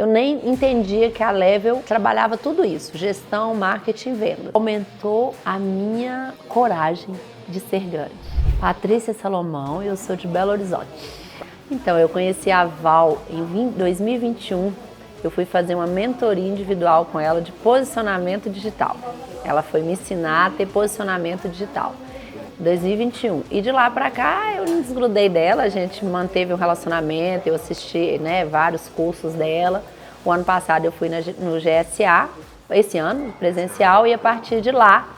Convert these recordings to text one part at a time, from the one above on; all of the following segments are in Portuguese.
Eu nem entendia que a Level trabalhava tudo isso, gestão, marketing, venda. Aumentou a minha coragem de ser grande. Patrícia Salomão, eu sou de Belo Horizonte. Então, eu conheci a Val em 2021. Eu fui fazer uma mentoria individual com ela de posicionamento digital. Ela foi me ensinar a ter posicionamento digital. 2021. E de lá pra cá eu não desgrudei dela, a gente manteve um relacionamento, eu assisti, vários cursos dela. O ano passado eu fui no GSA, esse ano, presencial, e a partir de lá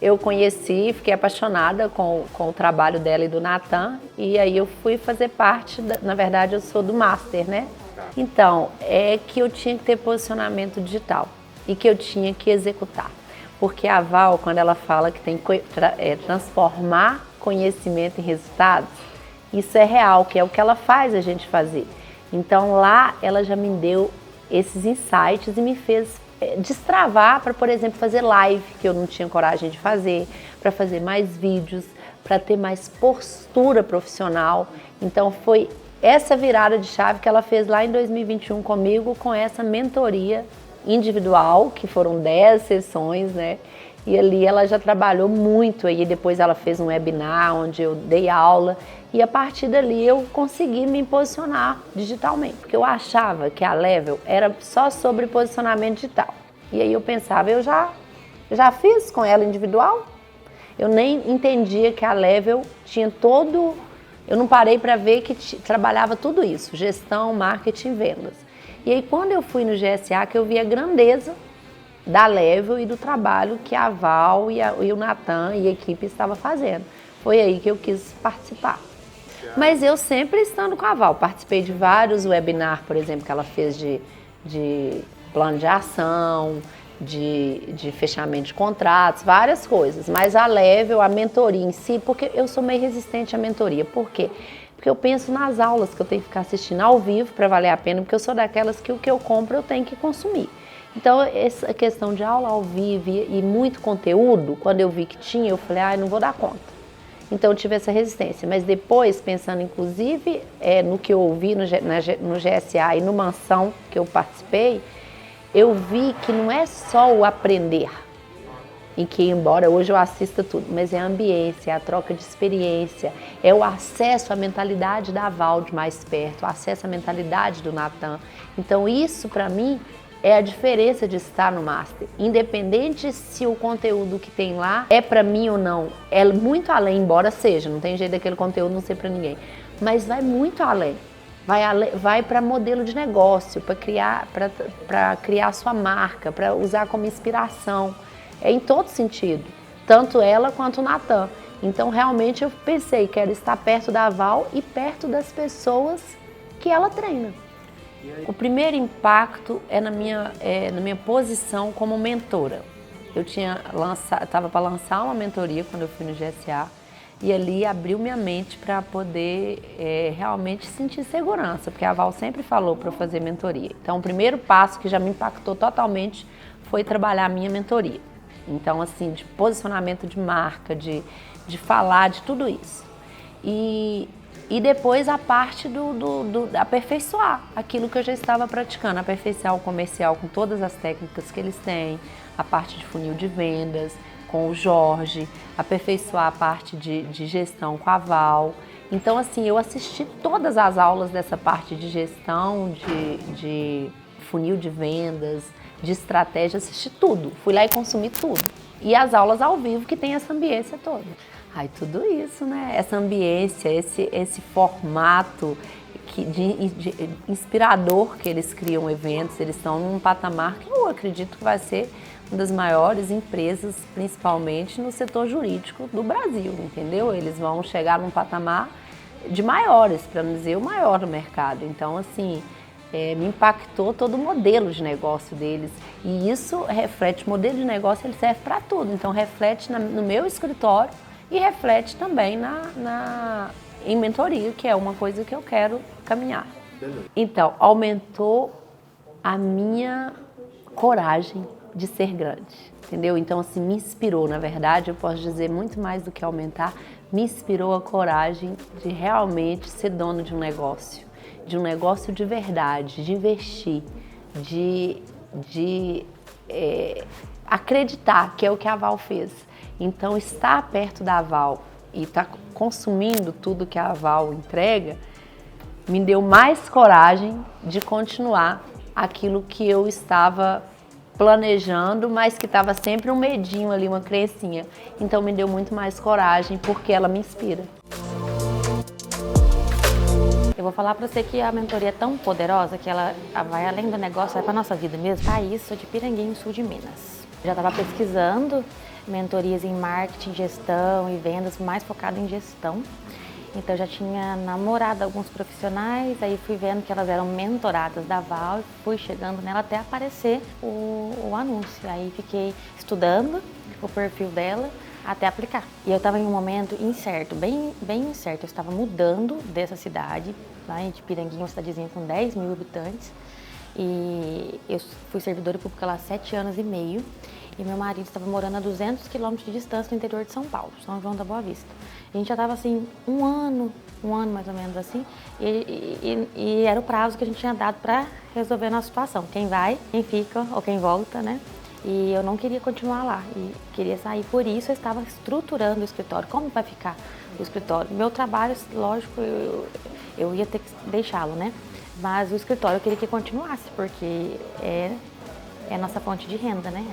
eu conheci, fiquei apaixonada com o trabalho dela e do Natan, e aí eu fui fazer parte, na verdade eu sou do Master, né? Então, é que eu tinha que ter posicionamento digital e que eu tinha que executar. Porque a Val, quando ela fala que tem que transformar conhecimento em resultados, isso é real, que é o que ela faz a gente fazer. Então lá ela já me deu esses insights e me fez destravar para, por exemplo, fazer live, que eu não tinha coragem de fazer, para fazer mais vídeos, para ter mais postura profissional. Então foi essa virada de chave que ela fez lá em 2021 comigo, com essa mentoria individual, que foram 10 sessões, né? E ali ela já trabalhou muito, aí depois ela fez um webinar onde eu dei aula e a partir dali eu consegui me posicionar digitalmente, porque eu achava que a Level era só sobre posicionamento digital. E aí eu pensava, eu já fiz com ela individual, eu nem entendia que a Level tinha todo, eu não parei para ver que trabalhava tudo isso, gestão, marketing, vendas. E aí quando eu fui no GSA que eu vi a grandeza da Level e do trabalho que a Val e o Natan e a equipe estava fazendo. Foi aí que eu quis participar. Mas eu sempre estando com a Val, participei de vários webinars, por exemplo, que ela fez de plano de ação, de fechamento de contratos, várias coisas. Mas a Level, a mentoria em si, porque eu sou meio resistente à mentoria. Por quê? Porque eu penso nas aulas que eu tenho que ficar assistindo ao vivo para valer a pena, porque eu sou daquelas que o que eu compro eu tenho que consumir. Então, essa questão de aula ao vivo e muito conteúdo, quando eu vi que tinha, eu falei, não vou dar conta. Então, eu tive essa resistência. Mas depois, pensando inclusive no que eu ouvi no GSA e no Mansão que eu participei, eu vi que não é só o aprender, e que embora hoje eu assista tudo, mas é a ambiência, é a troca de experiência, é o acesso à mentalidade da Val de mais perto, o acesso à mentalidade do Natan. Então isso para mim é a diferença de estar no Master. Independente se o conteúdo que tem lá é para mim ou não, é muito além, embora seja, não tem jeito daquele conteúdo não ser para ninguém, mas vai muito além. Vai para modelo de negócio, para criar sua marca, para usar como inspiração. É em todo sentido, tanto ela quanto o Natan. Então realmente eu pensei, quero estar perto da Val e perto das pessoas que ela treina. O primeiro impacto é na minha posição como mentora. Eu estava para lançar uma mentoria quando eu fui no GSA e ali abriu minha mente para poder realmente sentir segurança, porque a Val sempre falou para eu fazer mentoria. Então o primeiro passo que já me impactou totalmente foi trabalhar a minha mentoria. Então, assim, de posicionamento de marca, de falar, de tudo isso. E depois a parte do aperfeiçoar aquilo que eu já estava praticando, aperfeiçoar o comercial com todas as técnicas que eles têm, a parte de funil de vendas com o Jorge, aperfeiçoar a parte de gestão com a Val. Então, assim, eu assisti todas as aulas dessa parte de gestão, de funil de vendas, de estratégia, assisti tudo. Fui lá e consumi tudo. E as aulas ao vivo que tem essa ambiência toda. Tudo isso, né? Essa ambiência, esse formato de inspirador que eles criam eventos, eles estão num patamar que eu acredito que vai ser uma das maiores empresas, principalmente no setor jurídico do Brasil, entendeu? Eles vão chegar num patamar de maiores, para não dizer o maior do mercado. Então, assim, me impactou todo o modelo de negócio deles. E isso reflete, o modelo de negócio ele serve para tudo. Então, reflete no meu escritório e reflete também em mentoria, que é uma coisa que eu quero caminhar. Então, aumentou a minha coragem de ser grande, entendeu? Então, assim, me inspirou, na verdade, eu posso dizer muito mais do que aumentar, me inspirou a coragem de realmente ser dono de um negócio de verdade, de investir, de, acreditar que é o que a Val fez. Então, estar perto da Val e estar consumindo tudo que a Val entrega me deu mais coragem de continuar aquilo que eu estava planejando, mas que estava sempre um medinho ali, uma crencinha. Então me deu muito mais coragem, porque ela me inspira. Eu vou falar para você que a mentoria é tão poderosa que ela vai além do negócio, vai para nossa vida mesmo. Thaís, sou de Piranguinho, sul de Minas. Já estava pesquisando mentorias em marketing, gestão e vendas, mais focado em gestão. Então eu já tinha namorado alguns profissionais, aí fui vendo que elas eram mentoradas da Val e fui chegando nela até aparecer o anúncio. Aí fiquei estudando o perfil dela até aplicar. E eu estava em um momento incerto, bem incerto. Eu estava mudando dessa cidade, lá de Piranguinho, uma cidadezinha com 10 mil habitantes. E eu fui servidora pública lá há 7 anos e meio. E meu marido estava morando a 200 quilômetros de distância no interior de São Paulo, São João da Boa Vista. A gente já estava assim, um ano mais ou menos assim, e era o prazo que a gente tinha dado para resolver a nossa situação. Quem vai, quem fica ou quem volta, né? E eu não queria continuar lá, e queria sair. Por isso eu estava estruturando o escritório. Como vai ficar o escritório? Meu trabalho, lógico, eu ia ter que deixá-lo, né? Mas o escritório eu queria que continuasse, porque é a nossa fonte de renda, né?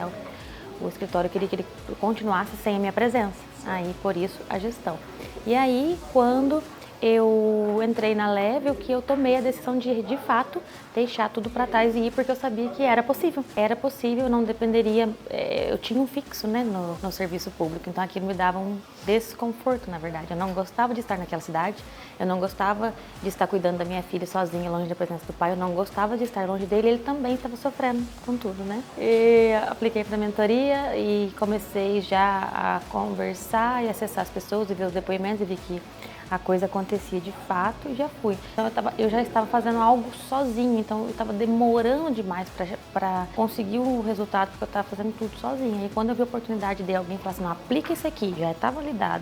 O escritório eu queria que ele continuasse sem a minha presença. Aí, por isso, a gestão. E aí, quando eu entrei na Level, que eu tomei a decisão de fato, deixar tudo para trás e ir, porque eu sabia que era possível. Era possível, não dependeria, eu tinha um fixo, né, no serviço público, então aquilo me dava um desconforto, na verdade. Eu não gostava de estar naquela cidade, eu não gostava de estar cuidando da minha filha sozinha, longe da presença do pai, eu não gostava de estar longe dele, ele também estava sofrendo com tudo, né. E apliquei para a mentoria e comecei já a conversar e acessar as pessoas e ver os depoimentos e vi que a coisa acontecia de fato e já fui. Então eu já estava fazendo algo sozinha, então eu estava demorando demais para conseguir o resultado, porque eu estava fazendo tudo sozinha. E quando eu vi a oportunidade de alguém falar assim, não, aplica isso aqui, já estava lidado,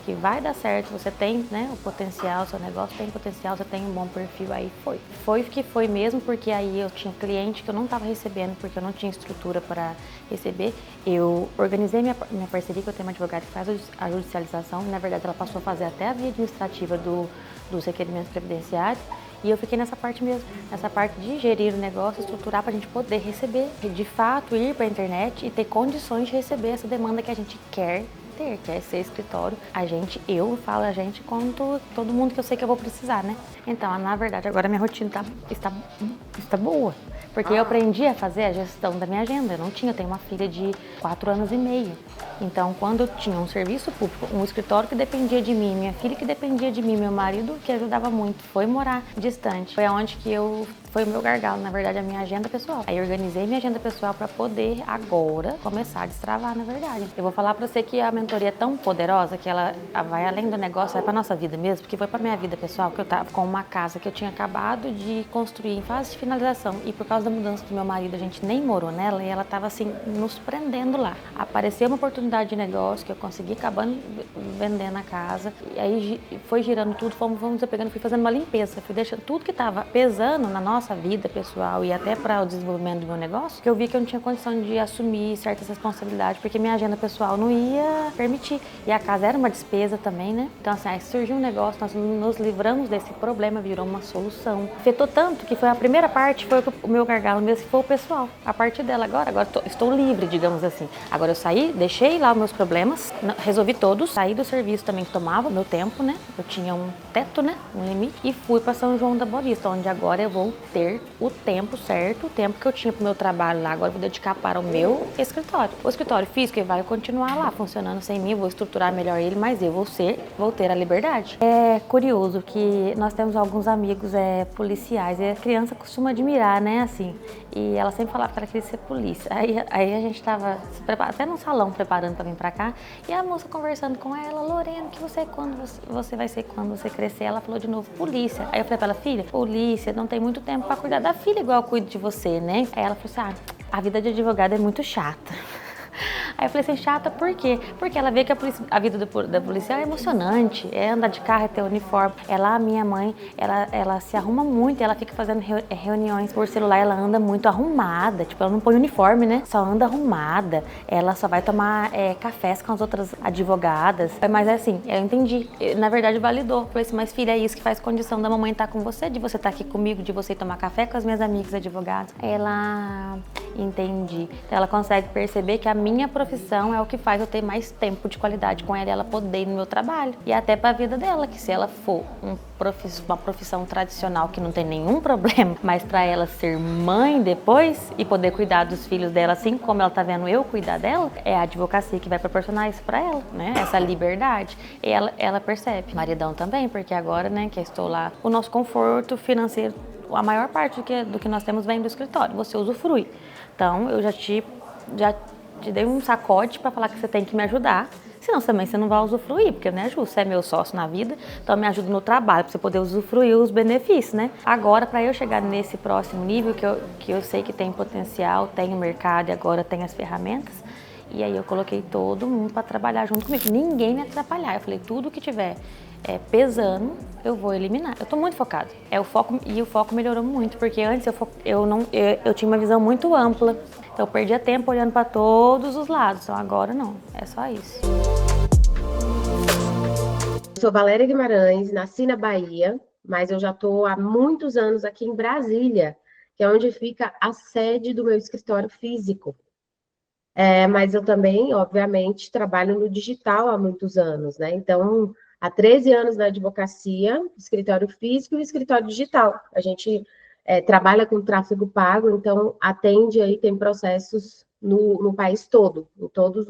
que vai dar certo, você tem, né, o potencial, seu negócio tem potencial, você tem um bom perfil, aí foi. Foi que foi mesmo, porque aí eu tinha cliente que eu não estava recebendo, porque eu não tinha estrutura para receber. Eu organizei minha parceria, que eu tenho uma advogada que faz a judicialização, e na verdade ela passou a fazer até a via administrativa dos requerimentos previdenciários, e eu fiquei nessa parte mesmo, nessa parte de gerir o negócio, estruturar para a gente poder receber, de fato ir para a internet e ter condições de receber essa demanda que a gente quer ser escritório. Eu falo a gente quanto todo mundo que eu sei que eu vou precisar, né? Então, na verdade, agora minha rotina está boa, porque eu aprendi a fazer a gestão da minha agenda. Eu tenho uma filha de 4 anos e meio. Então, quando eu tinha um serviço público, um escritório que dependia de mim, minha filha que dependia de mim, meu marido que ajudava muito, foi morar distante. Foi aonde que foi o meu gargalo, na verdade, a minha agenda pessoal. Aí eu organizei minha agenda pessoal para poder agora começar a destravar, na verdade. Eu vou falar para você que a mentoria é tão poderosa que ela vai além do negócio, vai para nossa vida mesmo, porque foi para minha vida pessoal, que eu tava com uma casa que eu tinha acabado de construir em fase de finalização, e por causa da mudança do meu marido, a gente nem morou nela, e ela estava assim nos prendendo lá. Apareceu uma oportunidade de negócio que eu consegui acabando vendendo a casa, e aí foi girando tudo, fomos pegando, fui fazendo uma limpeza, fui deixando tudo que estava pesando na nossa vida pessoal e até para o desenvolvimento do meu negócio, que eu vi que eu não tinha condição de assumir certas responsabilidades, porque minha agenda pessoal não ia permitir. E a casa era uma despesa também, né? Então, assim, aí surgiu um negócio, nós nos livramos desse problema, virou uma solução. Afetou tanto que foi a primeira parte, foi o meu gargalo mesmo, que foi o pessoal. A partir dela agora estou livre, digamos assim. Agora eu saí, deixei lá os meus problemas, resolvi todos, saí do serviço também que tomava meu tempo, né? Eu tinha um teto, né? Um limite, e fui para São João da Boa Vista, onde agora eu vou ter o tempo certo, o tempo que eu tinha para o meu trabalho lá, agora eu vou dedicar para o meu escritório. O escritório físico vai continuar lá, funcionando sem mim, vou estruturar melhor ele, mas eu vou ter a liberdade. É curioso que nós temos alguns amigos policiais, e a criança costuma admirar, né, assim, e ela sempre falava que ela queria ser polícia. Aí a gente estava até num salão preparando para vir para cá, e a moça conversando com ela, Lorena, que você vai ser quando você crescer? Ela falou de novo, polícia. Aí eu falei para ela, filha, polícia não tem muito tempo para cuidar da filha igual eu cuido de você, né? Aí ela falou assim, a vida de advogado é muito chata. Aí eu falei assim, chata por quê? Porque ela vê que a vida da policial é emocionante, é andar de carro, é ter uniforme. Ela, a minha mãe, ela se arruma muito, ela fica fazendo reuniões por celular, ela anda muito arrumada, tipo, ela não põe uniforme, né? Só anda arrumada, ela só vai tomar cafés com as outras advogadas. Mas é assim, eu entendi, na verdade validou. Falei assim, mas filha, é isso que faz condição da mamãe estar com você, de você estar aqui comigo, de você ir tomar café com as minhas amigas advogadas. Ela, entendi. Então ela consegue perceber que a minha profissão é o que faz eu ter mais tempo de qualidade com ela e ela poder ir no meu trabalho. E até para a vida dela, que se ela for uma profissão tradicional que não tem nenhum problema, mas para ela ser mãe depois e poder cuidar dos filhos dela, assim como ela tá vendo eu cuidar dela, é a advocacia que vai proporcionar isso para ela, né? Essa liberdade. E ela percebe. Maridão também, porque agora, né, que eu estou lá, o nosso conforto financeiro, a maior parte do que nós temos vem do escritório, você usufrui. Então, eu já te dei um sacode para falar que você tem que me ajudar, senão também você não vai usufruir, porque não é justo, você é meu sócio na vida, então me ajuda no trabalho, para você poder usufruir os benefícios, né? Agora, para eu chegar nesse próximo nível, que eu sei que tem potencial, tem o mercado e agora tem as ferramentas, e aí eu coloquei todo mundo para trabalhar junto comigo, ninguém me atrapalhar, eu falei, tudo que tiver pesando, eu vou eliminar. Eu tô muito focada. O foco melhorou muito, porque antes eu tinha uma visão muito ampla. Então eu perdia tempo olhando para todos os lados. Então agora não, é só isso. Eu sou Valéria Guimarães, nasci na Bahia, mas eu já estou há muitos anos aqui em Brasília, que é onde fica a sede do meu escritório físico. Mas eu também, obviamente, trabalho no digital há muitos anos, né? Então, há 13 anos na advocacia, escritório físico e escritório digital. A gente trabalha com tráfego pago, então atende aí, tem processos no país todo, em todos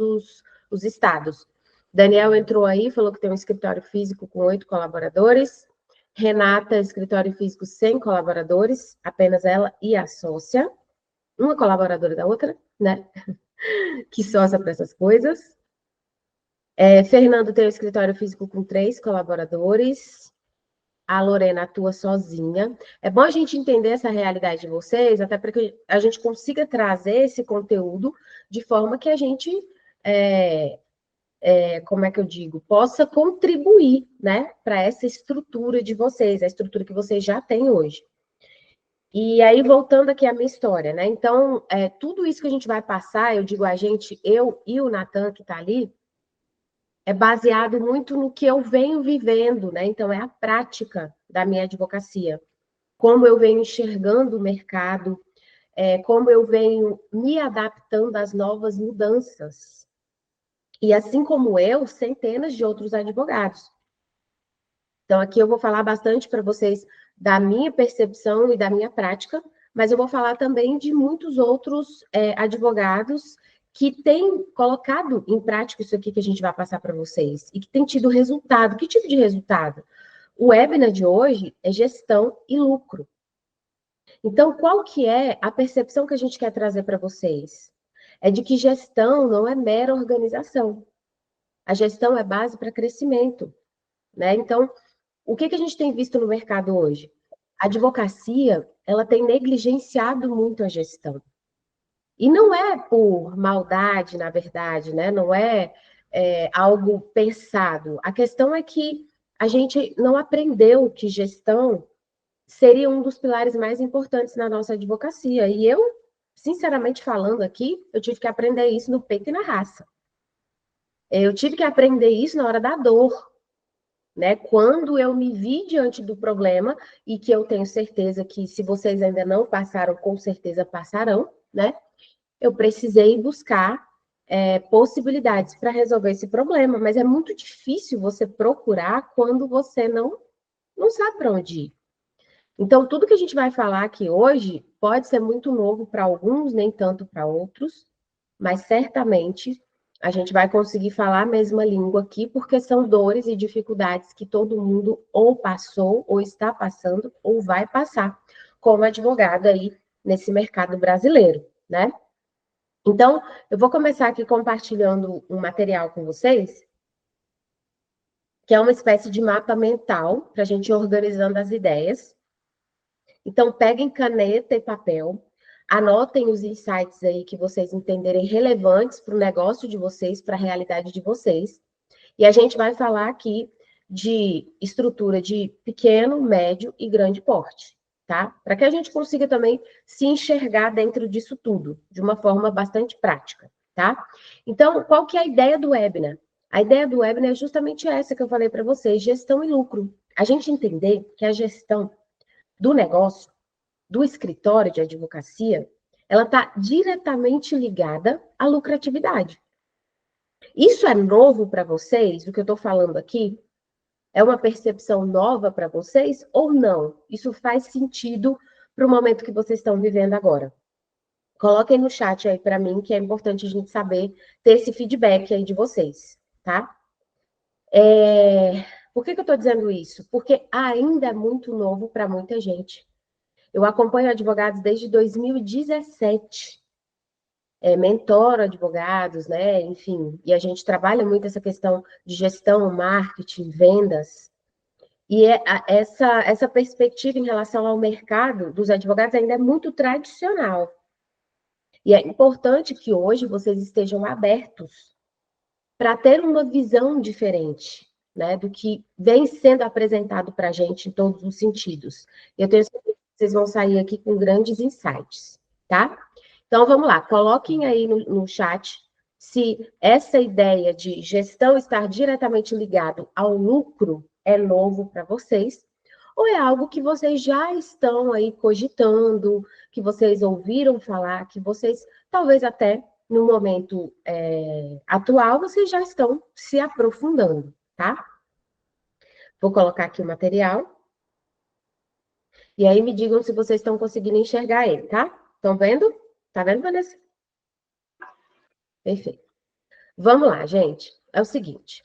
os estados. Daniel entrou aí, falou que tem um escritório físico com 8 colaboradores. Renata, escritório físico sem colaboradores, apenas ela e a sócia, uma colaboradora da outra, né? Que sócia para essas coisas. Fernando tem um escritório físico com 3 colaboradores. A Lorena atua sozinha. É bom a gente entender essa realidade de vocês, até para que a gente consiga trazer esse conteúdo de forma que a gente, como é que eu digo, possa contribuir, né, para essa estrutura de vocês, a estrutura que vocês já têm hoje. E aí, voltando aqui à minha história, né? Então, tudo isso que a gente vai passar, eu digo a gente, eu e o Natan, que está ali, é baseado muito no que eu venho vivendo, né? Então, é a prática da minha advocacia. Como eu venho enxergando o mercado, como eu venho me adaptando às novas mudanças. E assim como eu, centenas de outros advogados. Então, aqui eu vou falar bastante para vocês da minha percepção e da minha prática, mas eu vou falar também de muitos outros advogados que têm colocado em prática isso aqui que a gente vai passar para vocês e que têm tido resultado. Que tipo de resultado? O webinar de hoje é gestão e lucro. Então, qual que é a percepção que a gente quer trazer para vocês? É de que gestão não é mera organização. A gestão é base para crescimento, né? Então, o que a gente tem visto no mercado hoje? A advocacia, ela tem negligenciado muito a gestão. E não é por maldade, na verdade, né? Não é algo pensado. A questão é que a gente não aprendeu que gestão seria um dos pilares mais importantes na nossa advocacia. E eu, sinceramente falando aqui, eu tive que aprender isso no peito e na raça. Eu tive que aprender isso na hora da dor, né? Quando eu me vi diante do problema, e que eu tenho certeza que se vocês ainda não passaram, com certeza passarão, né? Eu precisei buscar possibilidades para resolver esse problema, mas é muito difícil você procurar quando você não sabe para onde ir. Então, tudo que a gente vai falar aqui hoje pode ser muito novo para alguns, nem tanto para outros, mas certamente a gente vai conseguir falar a mesma língua aqui, porque são dores e dificuldades que todo mundo ou passou, ou está passando, ou vai passar, como advogado aí nesse mercado brasileiro, né? Então, eu vou começar aqui compartilhando um material com vocês, que é uma espécie de mapa mental, para a gente ir organizando as ideias. Então, peguem caneta e papel. Anotem os insights aí que vocês entenderem relevantes para o negócio de vocês, para a realidade de vocês. E a gente vai falar aqui de estrutura de pequeno, médio e grande porte, tá? Para que a gente consiga também se enxergar dentro disso tudo, de uma forma bastante prática, tá? Então, qual que é a ideia do webinar? A ideia do webinar é justamente essa que eu falei para vocês, gestão e lucro. A gente entender que a gestão do negócio, do escritório de advocacia, ela está diretamente ligada à lucratividade. Isso é novo para vocês, o que eu estou falando aqui? É uma percepção nova para vocês ou não? Isso faz sentido para o momento que vocês estão vivendo agora? Coloquem no chat aí para mim, que é importante a gente saber, ter esse feedback aí de vocês, tá? Por que eu estou dizendo isso? Porque ainda é muito novo para muita gente. Eu acompanho advogados desde 2017. Mentoro advogados, né? Enfim, e a gente trabalha muito essa questão de gestão, marketing, vendas. E essa perspectiva em relação ao mercado dos advogados ainda é muito tradicional. E é importante que hoje vocês estejam abertos para ter uma visão diferente, né, do que vem sendo apresentado para a gente em todos os sentidos. Eu tenho certeza que vocês vão sair aqui com grandes insights, tá? Então, vamos lá, coloquem aí no chat se essa ideia de gestão estar diretamente ligado ao lucro é novo para vocês, ou é algo que vocês já estão aí cogitando, que vocês ouviram falar, que vocês talvez até no momento atual vocês já estão se aprofundando, tá? Vou colocar aqui o material. E aí me digam se vocês estão conseguindo enxergar ele, tá? Estão vendo? Tá vendo, Vanessa? Perfeito. Vamos lá, gente. É o seguinte.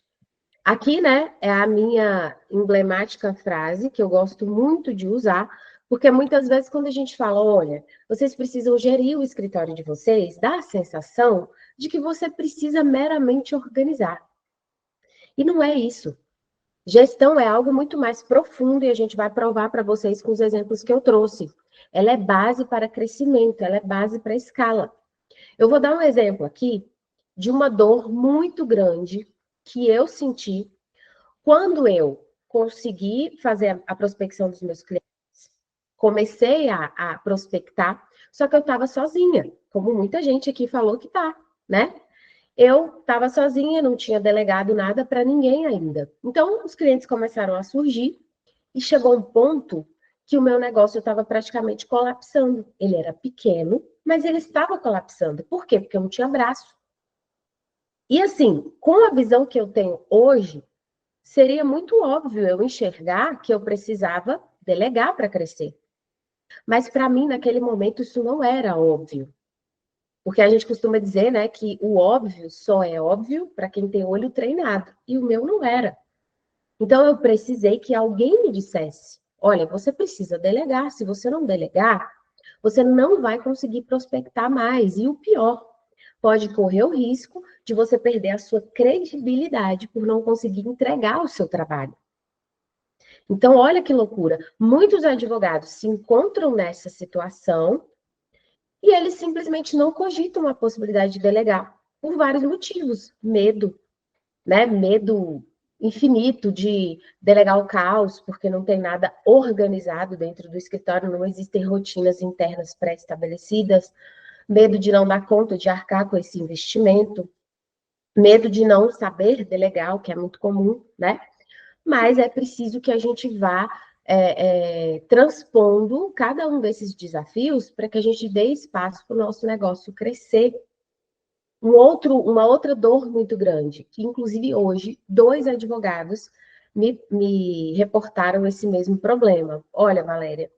Aqui, né, é a minha emblemática frase, que eu gosto muito de usar, porque muitas vezes quando a gente fala, olha, vocês precisam gerir o escritório de vocês, dá a sensação de que você precisa meramente organizar. E não é isso. Gestão é algo muito mais profundo e a gente vai provar para vocês com os exemplos que eu trouxe. Ela é base para crescimento, ela é base para escala. Eu vou dar um exemplo aqui de uma dor muito grande que eu senti quando eu consegui fazer a prospecção dos meus clientes. Comecei a prospectar, só que eu estava sozinha, como muita gente aqui falou que tá, né? Eu estava sozinha, não tinha delegado nada para ninguém ainda. Então, os clientes começaram a surgir e chegou um ponto que o meu negócio estava praticamente colapsando. Ele era pequeno, mas ele estava colapsando. Por quê? Porque eu não tinha braço. E assim, com a visão que eu tenho hoje, seria muito óbvio eu enxergar que eu precisava delegar para crescer. Mas para mim, naquele momento, isso não era óbvio. Porque a gente costuma dizer, né, que o óbvio só é óbvio para quem tem olho treinado. E o meu não era. Então, eu precisei que alguém me dissesse, olha, você precisa delegar. Se você não delegar, você não vai conseguir prospectar mais. E o pior, pode correr o risco de você perder a sua credibilidade por não conseguir entregar o seu trabalho. Então, olha que loucura. Muitos advogados se encontram nessa situação e eles simplesmente não cogitam a possibilidade de delegar por vários motivos. Medo, né? Medo infinito de delegar o caos, porque não tem nada organizado dentro do escritório, não existem rotinas internas pré-estabelecidas, medo de não dar conta de arcar com esse investimento, medo de não saber delegar, o que é muito comum, né? Mas é preciso que a gente vá transpondo cada um desses desafios para que a gente dê espaço para o nosso negócio crescer. Uma outra dor muito grande, que inclusive hoje 2 advogados me reportaram esse mesmo problema. Olha, Valéria,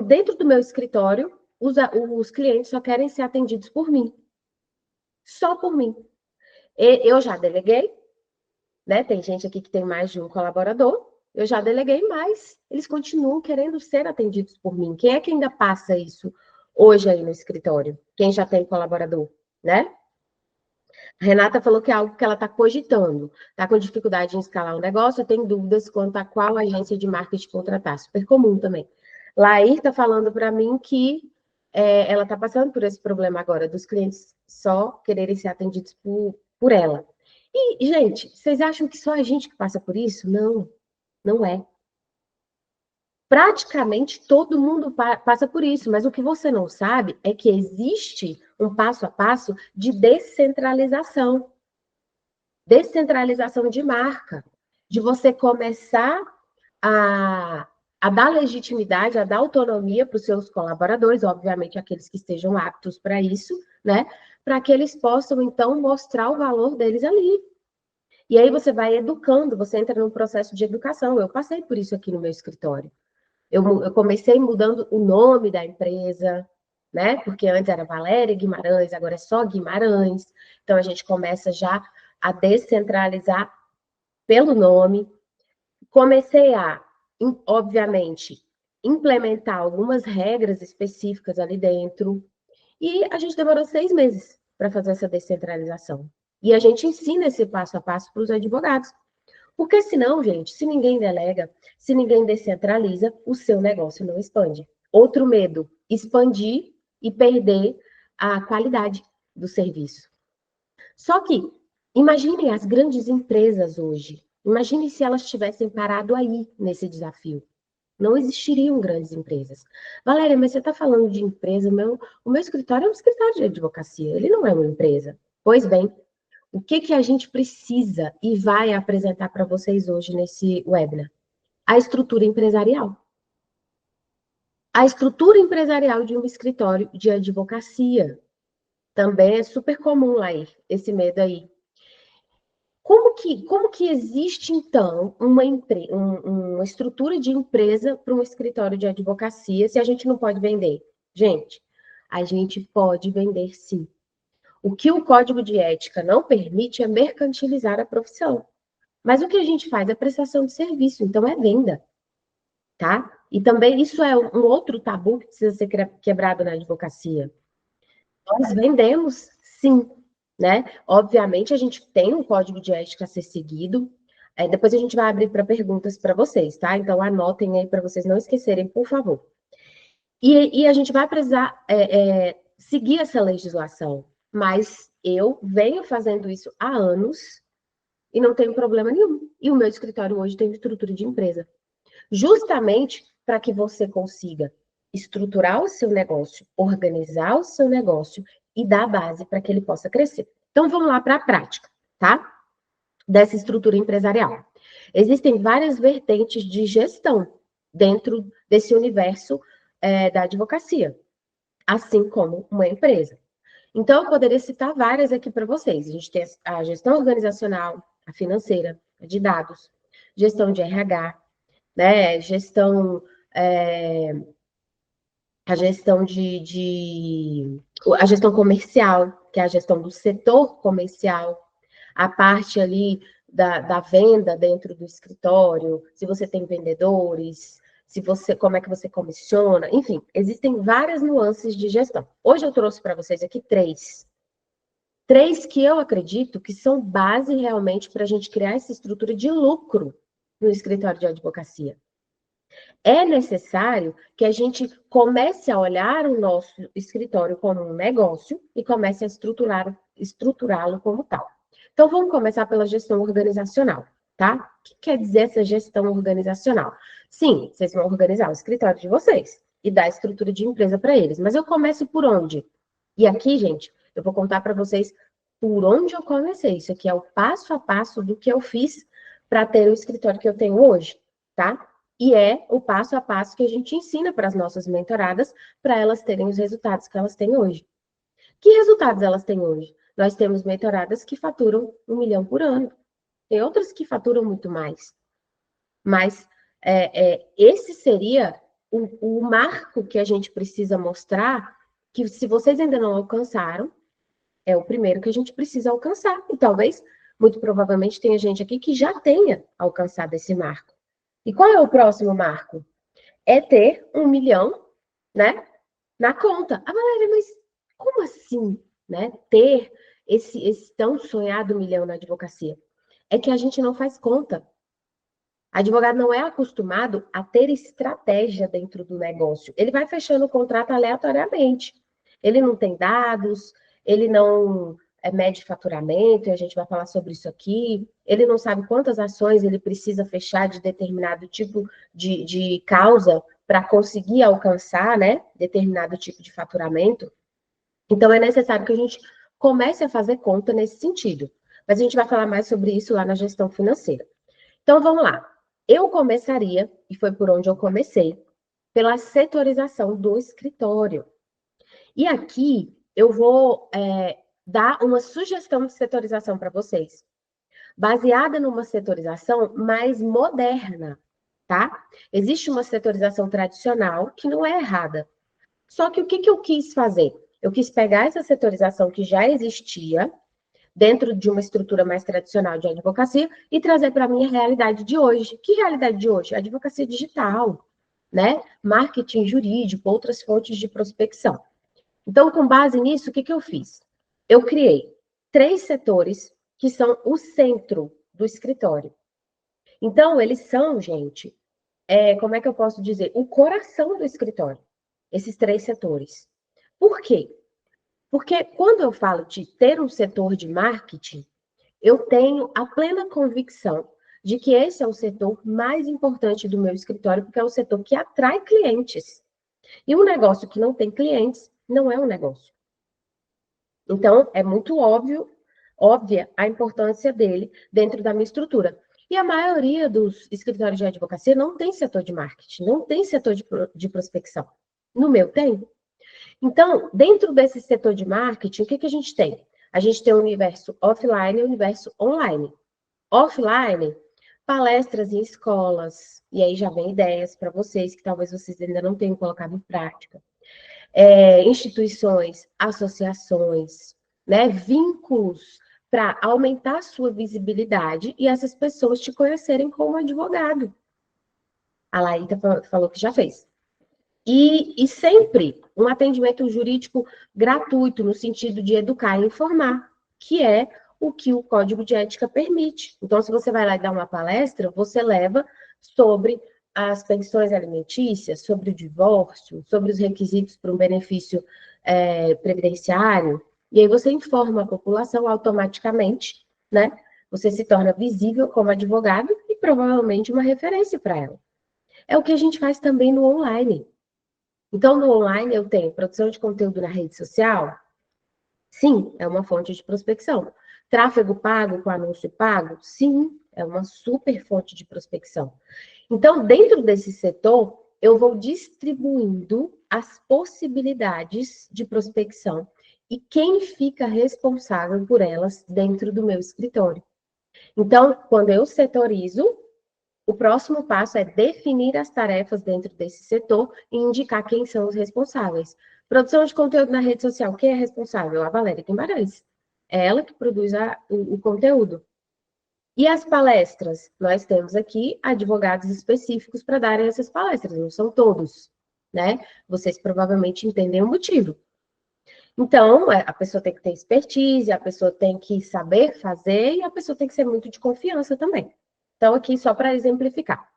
dentro do meu escritório, os clientes só querem ser atendidos por mim. Só por mim. Eu já deleguei, né? Tem gente aqui que tem mais de um colaborador, eu já deleguei, mas eles continuam querendo ser atendidos por mim. Quem é que ainda passa isso hoje aí no escritório? Quem já tem colaborador, né? A Renata falou que é algo que ela está cogitando, está com dificuldade em escalar o negócio, tem dúvidas quanto a qual agência de marketing contratar. Super comum também. Lair está falando para mim que ela está passando por esse problema agora, dos clientes só quererem ser atendidos por ela. E, gente, vocês acham que só a gente que passa por isso? Não, não é. Praticamente todo mundo passa por isso, mas o que você não sabe é que existe um passo a passo de descentralização. Descentralização de marca. De você começar a, a dar legitimidade, a dar autonomia para os seus colaboradores, obviamente aqueles que estejam aptos para isso, né? Para que eles possam, então, mostrar o valor deles ali. E aí você vai educando, você entra num processo de educação. Eu passei por isso aqui no meu escritório. Eu comecei mudando o nome da empresa, né? Porque antes era Valéria Guimarães, agora é só Guimarães. Então a gente começa já a descentralizar pelo nome. Comecei a, obviamente, implementar algumas regras específicas ali dentro. E a gente demorou 6 meses para fazer essa descentralização. E a gente ensina esse passo a passo para os advogados. Porque senão, gente, se ninguém delega, se ninguém descentraliza, o seu negócio não expande. Outro medo, expandir e perder a qualidade do serviço. Só que, imaginem as grandes empresas hoje. Imagine se elas tivessem parado aí nesse desafio. Não existiriam grandes empresas. Valéria, mas você está falando de empresa, o meu escritório é um escritório de advocacia, ele não é uma empresa. Pois bem, o que a gente precisa e vai apresentar para vocês hoje nesse webinar? A estrutura empresarial. A estrutura empresarial de um escritório de advocacia. Também é super comum aí, esse medo aí. Como que existe, então, uma estrutura de empresa para um escritório de advocacia se a gente não pode vender? Gente, a gente pode vender sim. O que o Código de Ética não permite é mercantilizar a profissão. Mas o que a gente faz é prestação de serviço, então é venda, tá? E também isso é um outro tabu que precisa ser quebrado na advocacia. Nós vendemos, sim, né? Obviamente, a gente tem um código de ética a ser seguido. Depois a gente vai abrir para perguntas para vocês, tá? Então, anotem aí para vocês não esquecerem, por favor. E a gente vai precisar seguir essa legislação, mas eu venho fazendo isso há anos e não tenho problema nenhum. E o meu escritório hoje tem estrutura de empresa. Justamente para que você consiga estruturar o seu negócio, organizar o seu negócio e dar base para que ele possa crescer. Então, vamos lá para a prática, tá? Dessa estrutura empresarial. Existem várias vertentes de gestão dentro desse universo da advocacia, assim como uma empresa. Então, eu poderia citar várias aqui para vocês. A gente tem a gestão organizacional, a financeira, a de dados, gestão de RH, né? Gestão, a gestão a gestão comercial, que é a gestão do setor comercial, a parte ali da venda dentro do escritório, se você tem vendedores, como é que você comissiona, enfim, existem várias nuances de gestão. Hoje eu trouxe para vocês aqui três. Três que eu acredito que são base realmente para a gente criar essa estrutura de lucro no escritório de advocacia. É necessário que a gente comece a olhar o nosso escritório como um negócio e comece a estruturá-lo como tal. Então, vamos começar pela gestão organizacional, tá? O que quer dizer essa gestão organizacional? Sim, vocês vão organizar o escritório de vocês e dar estrutura de empresa para eles, mas eu começo por onde? E aqui, gente, eu vou contar para vocês por onde eu comecei. Isso aqui é o passo a passo do que eu fiz para ter o escritório que eu tenho hoje, tá? E é o passo a passo que a gente ensina para as nossas mentoradas, para elas terem os resultados que elas têm hoje. Que resultados elas têm hoje? Nós temos mentoradas que faturam 1 milhão por ano. Tem outras que faturam muito mais. Mas esse seria o marco que a gente precisa mostrar, que se vocês ainda não alcançaram, é o primeiro que a gente precisa alcançar. E talvez, muito provavelmente, tenha gente aqui que já tenha alcançado esse marco. E qual é o próximo marco? É ter 1 milhão, né, na conta. Ah, Valéria, mas como assim, né? Ter esse tão sonhado 1 milhão na advocacia? É que a gente não faz conta. Advogado não é acostumado a ter estratégia dentro do negócio. Ele vai fechando o contrato aleatoriamente. Ele não tem dados, ele não mede faturamento, e a gente vai falar sobre isso aqui. Ele não sabe quantas ações ele precisa fechar de determinado tipo de causa para conseguir alcançar, né, determinado tipo de faturamento. Então, é necessário que a gente comece a fazer conta nesse sentido. Mas a gente vai falar mais sobre isso lá na gestão financeira. Então, vamos lá. Eu começaria, e foi por onde eu comecei, pela setorização do escritório. E aqui eu vou dar uma sugestão de setorização para vocês, baseada numa setorização mais moderna, tá? Existe uma setorização tradicional que não é errada. Só que o que eu quis fazer? Eu quis pegar essa setorização que já existia, dentro de uma estrutura mais tradicional de advocacia, e trazer para a minha realidade de hoje. Que realidade de hoje? Advocacia digital, né? Marketing jurídico, outras fontes de prospecção. Então, com base nisso, o que eu fiz? Eu criei 3 setores que são o centro do escritório. Então, eles são, gente, como é que eu posso dizer? O coração do escritório, esses 3 setores. Por quê? Porque quando eu falo de ter um setor de marketing, eu tenho a plena convicção de que esse é o setor mais importante do meu escritório, porque é o setor que atrai clientes. E um negócio que não tem clientes não é um negócio. Então, é muito óbvia a importância dele dentro da minha estrutura. E a maioria dos escritórios de advocacia não tem setor de marketing, não tem setor de prospecção. No meu tem. Então, dentro desse setor de marketing, o que a gente tem? A gente tem o universo offline e o universo online. Offline, palestras em escolas, e aí já vem ideias para vocês que talvez vocês ainda não tenham colocado em prática. Instituições, associações, né, vínculos para aumentar a sua visibilidade e essas pessoas te conhecerem como advogado. A Laíta falou que já fez. E sempre um atendimento jurídico gratuito, no sentido de educar e informar, que é o que o Código de Ética permite. Então, se você vai lá e dar uma palestra, você leva sobre as pensões alimentícias, sobre o divórcio, sobre os requisitos para um benefício previdenciário, e aí você informa a população automaticamente, né? Você se torna visível como advogado e provavelmente uma referência para ela. É o que a gente faz também no online. Então, no online, eu tenho produção de conteúdo na rede social? Sim, é uma fonte de prospecção. Tráfego pago com anúncio pago? Sim, é uma super fonte de prospecção. Então, dentro desse setor, eu vou distribuindo as possibilidades de prospecção e quem fica responsável por elas dentro do meu escritório. Então, quando eu setorizo, o próximo passo é definir as tarefas dentro desse setor e indicar quem são os responsáveis. Produção de conteúdo na rede social, quem é responsável? A Valéria Guimarães. É ela que produz o conteúdo. E as palestras? Nós temos aqui advogados específicos para darem essas palestras, não são todos, né? Vocês provavelmente entendem o motivo. Então, a pessoa tem que ter expertise, a pessoa tem que saber fazer e a pessoa tem que ser muito de confiança também. Então, aqui só para exemplificar.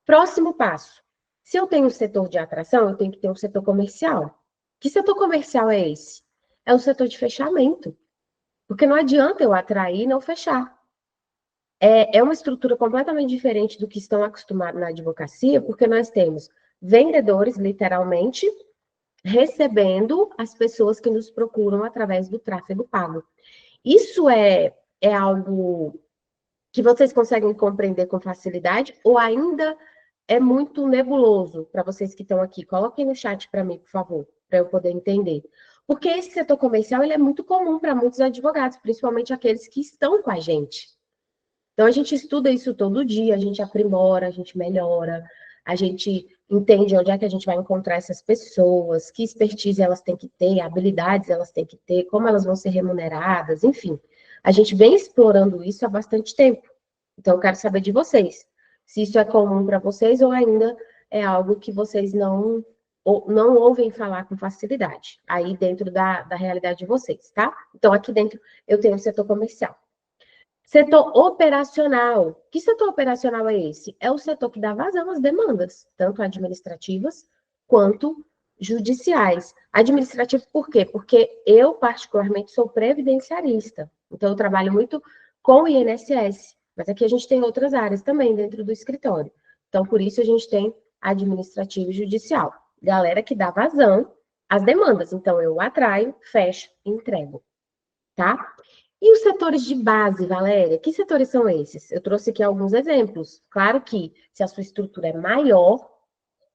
Próximo passo. Se eu tenho um setor de atração, eu tenho que ter um setor comercial. Que setor comercial é esse? É o setor de fechamento. Porque não adianta eu atrair e não fechar. É uma estrutura completamente diferente do que estão acostumados na advocacia, porque nós temos vendedores, literalmente, recebendo as pessoas que nos procuram através do tráfego pago. Isso é algo que vocês conseguem compreender com facilidade ou ainda é muito nebuloso para vocês que estão aqui? Coloquem no chat para mim, por favor, para eu poder entender. Porque esse setor comercial ele é muito comum para muitos advogados, principalmente aqueles que estão com a gente. Então, a gente estuda isso todo dia, a gente aprimora, a gente melhora, a gente entende onde é que a gente vai encontrar essas pessoas, que expertise elas têm que ter, habilidades elas têm que ter, como elas vão ser remuneradas, enfim. A gente vem explorando isso há bastante tempo. Então, eu quero saber de vocês, se isso é comum para vocês ou ainda é algo que vocês não ouvem falar com facilidade, aí dentro da realidade de vocês, tá? Então, aqui dentro eu tenho o setor comercial. Setor operacional. Que setor operacional é esse? É o setor que dá vazão às demandas, tanto administrativas quanto judiciais. Administrativo por quê? Porque eu, particularmente, sou previdenciarista. Então, eu trabalho muito com o INSS. Mas aqui a gente tem outras áreas também dentro do escritório. Então, por isso a gente tem administrativo e judicial. Galera que dá vazão às demandas. Então, eu atraio, fecho e entrego. Tá? E os setores de base, Valéria? Que setores são esses? Eu trouxe aqui alguns exemplos. Claro que, se a sua estrutura é maior,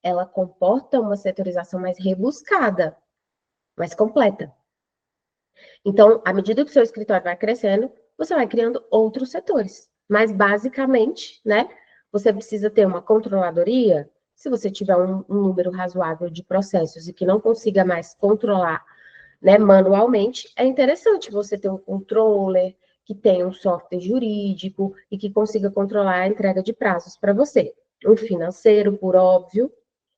ela comporta uma setorização mais rebuscada, mais completa. Então, à medida que o seu escritório vai crescendo, você vai criando outros setores. Mas, basicamente, né, você precisa ter uma controladoria. Se você tiver um número razoável de processos e que não consiga mais controlar, né, manualmente, é interessante você ter um controller que tenha um software jurídico e que consiga controlar a entrega de prazos para você. Um financeiro, por óbvio,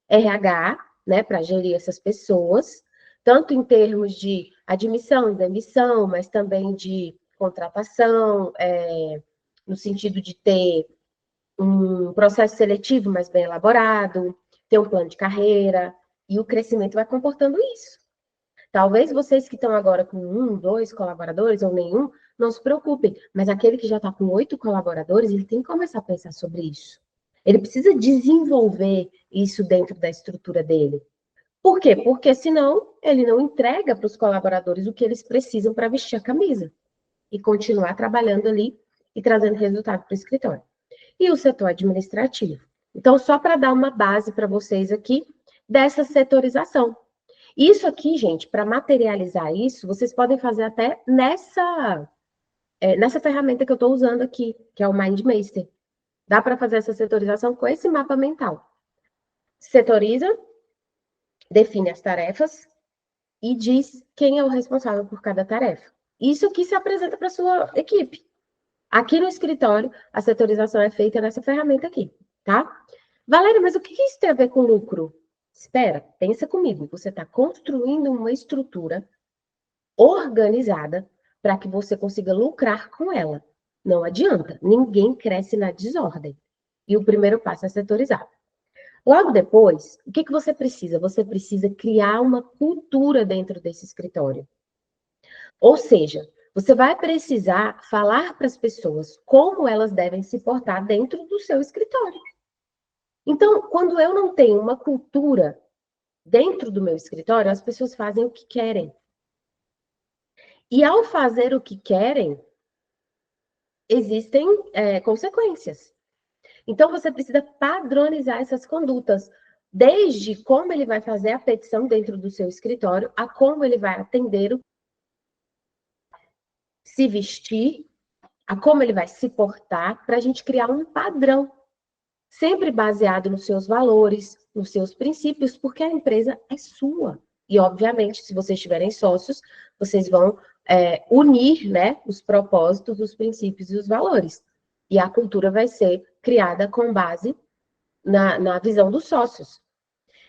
RH, né, para gerir essas pessoas, tanto em termos de admissão e demissão, mas também de contratação, no sentido de ter um processo seletivo mais bem elaborado, ter um plano de carreira, e o crescimento vai comportando isso. Talvez vocês que estão agora com 1, 2 colaboradores ou nenhum, não se preocupem, mas aquele que já está com 8 colaboradores, ele tem que começar a pensar sobre isso. Ele precisa desenvolver isso dentro da estrutura dele. Por quê? Porque senão ele não entrega para os colaboradores o que eles precisam para vestir a camisa e continuar trabalhando ali e trazendo resultado para o escritório. E o setor administrativo. Então, só para dar uma base para vocês aqui dessa setorização. Isso aqui, gente, para materializar isso, vocês podem fazer até nessa ferramenta que eu estou usando aqui, que é o MindMaster. Dá para fazer essa setorização com esse mapa mental. Setoriza, define as tarefas e diz quem é o responsável por cada tarefa. Isso aqui se apresenta para a sua equipe. Aqui no escritório, a setorização é feita nessa ferramenta aqui, tá? Valéria, mas o que isso tem a ver com lucro? Espera, pensa comigo. Você está construindo uma estrutura organizada para que você consiga lucrar com ela. Não adianta, ninguém cresce na desordem. E o primeiro passo é setorizar. Logo depois, o que você precisa? Você precisa criar uma cultura dentro desse escritório. Ou seja, você vai precisar falar para as pessoas como elas devem se portar dentro do seu escritório. Então, quando eu não tenho uma cultura dentro do meu escritório, as pessoas fazem o que querem. E ao fazer o que querem, existem consequências. Então, você precisa padronizar essas condutas, desde como ele vai fazer a petição dentro do seu escritório, a como ele vai atender, se vestir, a como ele vai se portar, para a gente criar um padrão, sempre baseado nos seus valores, nos seus princípios, porque a empresa é sua. E, obviamente, se vocês tiverem sócios, vocês vão unir, né, os propósitos, os princípios e os valores. E a cultura vai ser criada com base na visão dos sócios.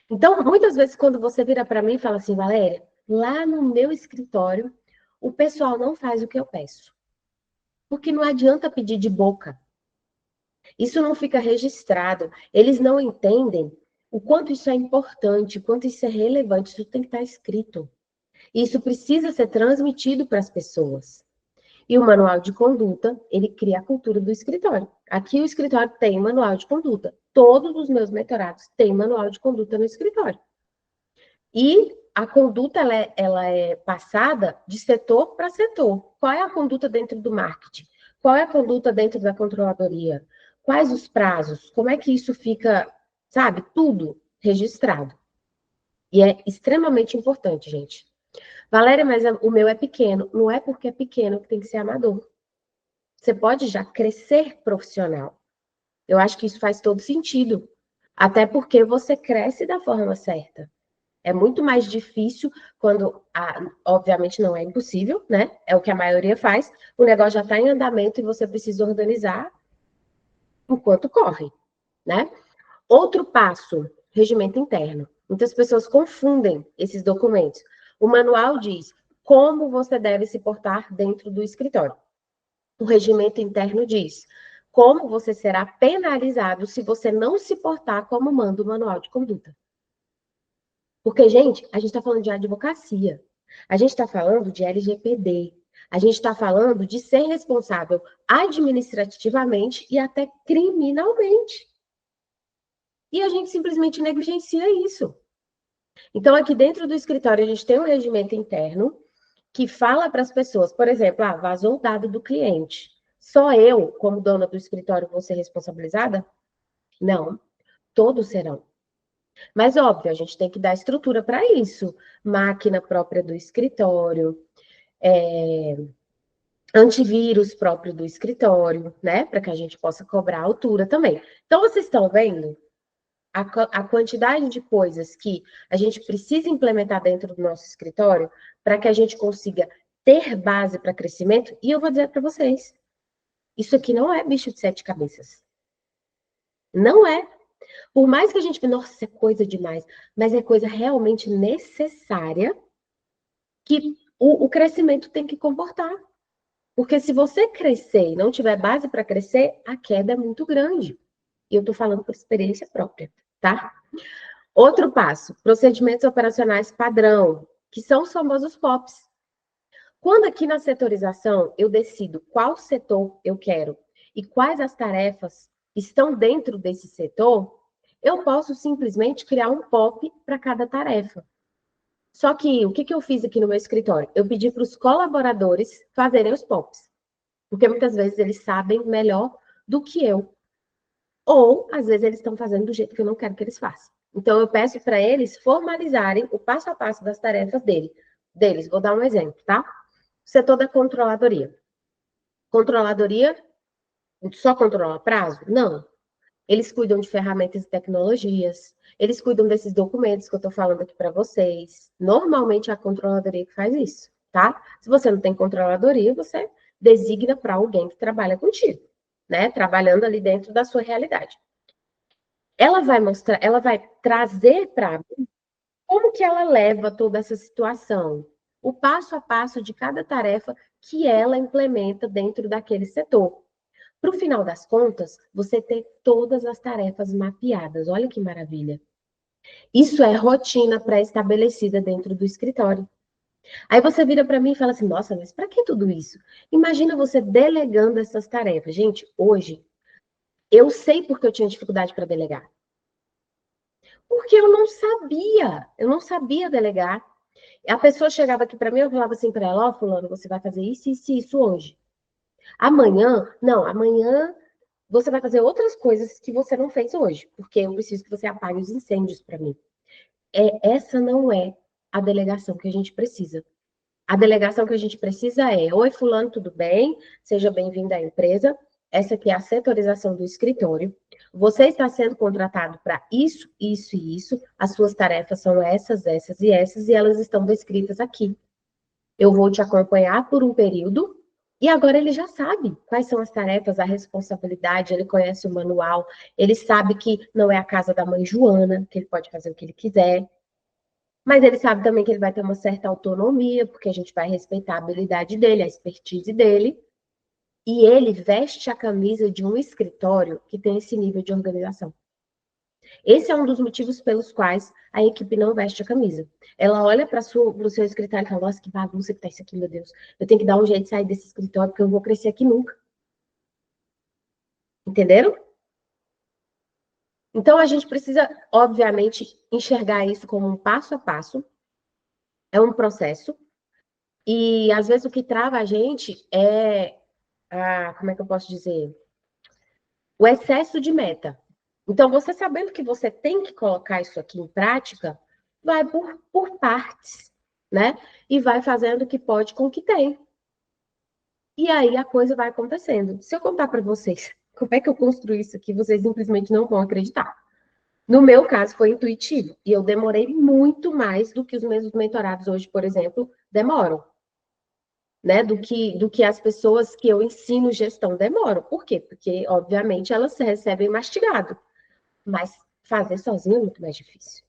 Então, muitas vezes, quando você vira para mim e fala assim, Valéria, lá no meu escritório, o pessoal não faz o que eu peço. Porque não adianta pedir de boca. Isso não fica registrado. Eles não entendem o quanto isso é importante, o quanto isso é relevante. Isso tem que estar escrito. Isso precisa ser transmitido para as pessoas. E o manual de conduta, ele cria a cultura do escritório. Aqui o escritório tem manual de conduta. Todos os meus mentorados têm manual de conduta no escritório. E a conduta, ela é passada de setor para setor. Qual é a conduta dentro do marketing? Qual é a conduta dentro da controladoria? Quais os prazos? Como é que isso fica, sabe, tudo registrado. E é extremamente importante, gente. Valéria, mas o meu é pequeno. Não é porque é pequeno que tem que ser amador. Você pode já crescer profissional. Eu acho que isso faz todo sentido. Até porque você cresce da forma certa. É muito mais difícil quando, obviamente não é impossível, né? É o que a maioria faz. O negócio já está em andamento e você precisa organizar enquanto corre, né? Outro passo, regimento interno. Muitas pessoas confundem esses documentos. O manual diz como você deve se portar dentro do escritório. O regimento interno diz como você será penalizado se você não se portar como manda o manual de conduta. Porque, gente, a gente está falando de advocacia, a gente está falando de LGPD, a gente está falando de ser responsável administrativamente e até criminalmente. E a gente simplesmente negligencia isso. Então, aqui dentro do escritório, a gente tem um regimento interno que fala para as pessoas, por exemplo, vazou o dado do cliente. Só eu, como dona do escritório, vou ser responsabilizada? Não, todos serão. Mas, óbvio, a gente tem que dar estrutura para isso. Máquina própria do escritório, antivírus próprio do escritório, né? Para que a gente possa cobrar a altura também. Então, vocês estão vendo a quantidade de coisas que a gente precisa implementar dentro do nosso escritório para que a gente consiga ter base para crescimento? E eu vou dizer para vocês, isso aqui não é bicho de sete cabeças. Não é. Por mais que a gente, nossa, é coisa demais, mas é coisa realmente necessária que o crescimento tem que comportar. Porque se você crescer e não tiver base para crescer, a queda é muito grande. E eu estou falando por experiência própria, tá? Outro passo, procedimentos operacionais padrão, que são os famosos POPs. Quando aqui na setorização eu decido qual setor eu quero e quais as tarefas estão dentro desse setor, eu posso simplesmente criar um POP para cada tarefa. Só que o que eu fiz aqui no meu escritório? Eu pedi para os colaboradores fazerem os POPs, porque muitas vezes eles sabem melhor do que eu. Ou, às vezes, eles estão fazendo do jeito que eu não quero que eles façam. Então, eu peço para eles formalizarem o passo a passo das tarefas deles. Vou dar um exemplo, tá? Setor da controladoria. Controladoria só controla prazo? Não. Eles cuidam de ferramentas e tecnologias, eles cuidam desses documentos que eu estou falando aqui para vocês. Normalmente é a controladoria que faz isso, tá? Se você não tem controladoria, você designa para alguém que trabalha contigo, né? Trabalhando ali dentro da sua realidade. Ela vai mostrar, ela vai trazer para mim como que ela leva toda essa situação, o passo a passo de cada tarefa que ela implementa dentro daquele setor. Para o final das contas, você ter todas as tarefas mapeadas. Olha que maravilha. Isso é rotina pré-estabelecida dentro do escritório. Aí você vira para mim e fala assim: nossa, mas para que tudo isso? Imagina você delegando essas tarefas. Gente, hoje, eu sei porque eu tinha dificuldade para delegar. Porque eu não sabia delegar. A pessoa chegava aqui para mim, eu falava assim para ela: ó, fulano, você vai fazer isso, isso e isso hoje. Amanhã, não, amanhã você vai fazer outras coisas que você não fez hoje, porque eu preciso que você apague os incêndios para mim. Essa não é a delegação que a gente precisa. A delegação que a gente precisa é: oi, fulano, tudo bem? Seja bem-vindo à empresa. Essa aqui é a setorização do escritório. Você está sendo contratado para isso, isso e isso. As suas tarefas são essas, essas e essas, e elas estão descritas aqui. Eu vou te acompanhar por um período. E agora ele já sabe quais são as tarefas, a responsabilidade, ele conhece o manual, ele sabe que não é a casa da mãe Joana, que ele pode fazer o que ele quiser, mas ele sabe também que ele vai ter uma certa autonomia, porque a gente vai respeitar a habilidade dele, a expertise dele, e ele veste a camisa de um escritório que tem esse nível de organização. Esse é um dos motivos pelos quais a equipe não veste a camisa. Ela olha para o seu escritório e fala: nossa, que bagunça que tá isso aqui, meu Deus. Eu tenho que dar um jeito de sair desse escritório, porque eu não vou crescer aqui nunca. Entenderam? Então, a gente precisa, obviamente, enxergar isso como um passo a passo. É um processo. E, às vezes, o que trava a gente é, como é que eu posso dizer? O excesso de meta. Então, você sabendo que você tem que colocar isso aqui em prática, vai por partes, né? E vai fazendo o que pode com o que tem. E aí a coisa vai acontecendo. Se eu contar para vocês como é que eu construí isso aqui, vocês simplesmente não vão acreditar. No meu caso, foi intuitivo. E eu demorei muito mais do que os meus mentorados hoje, por exemplo, demoram. Né? Do que as pessoas que eu ensino gestão demoram. Por quê? Porque, obviamente, elas recebem mastigado. Mas fazer sozinho é muito mais difícil.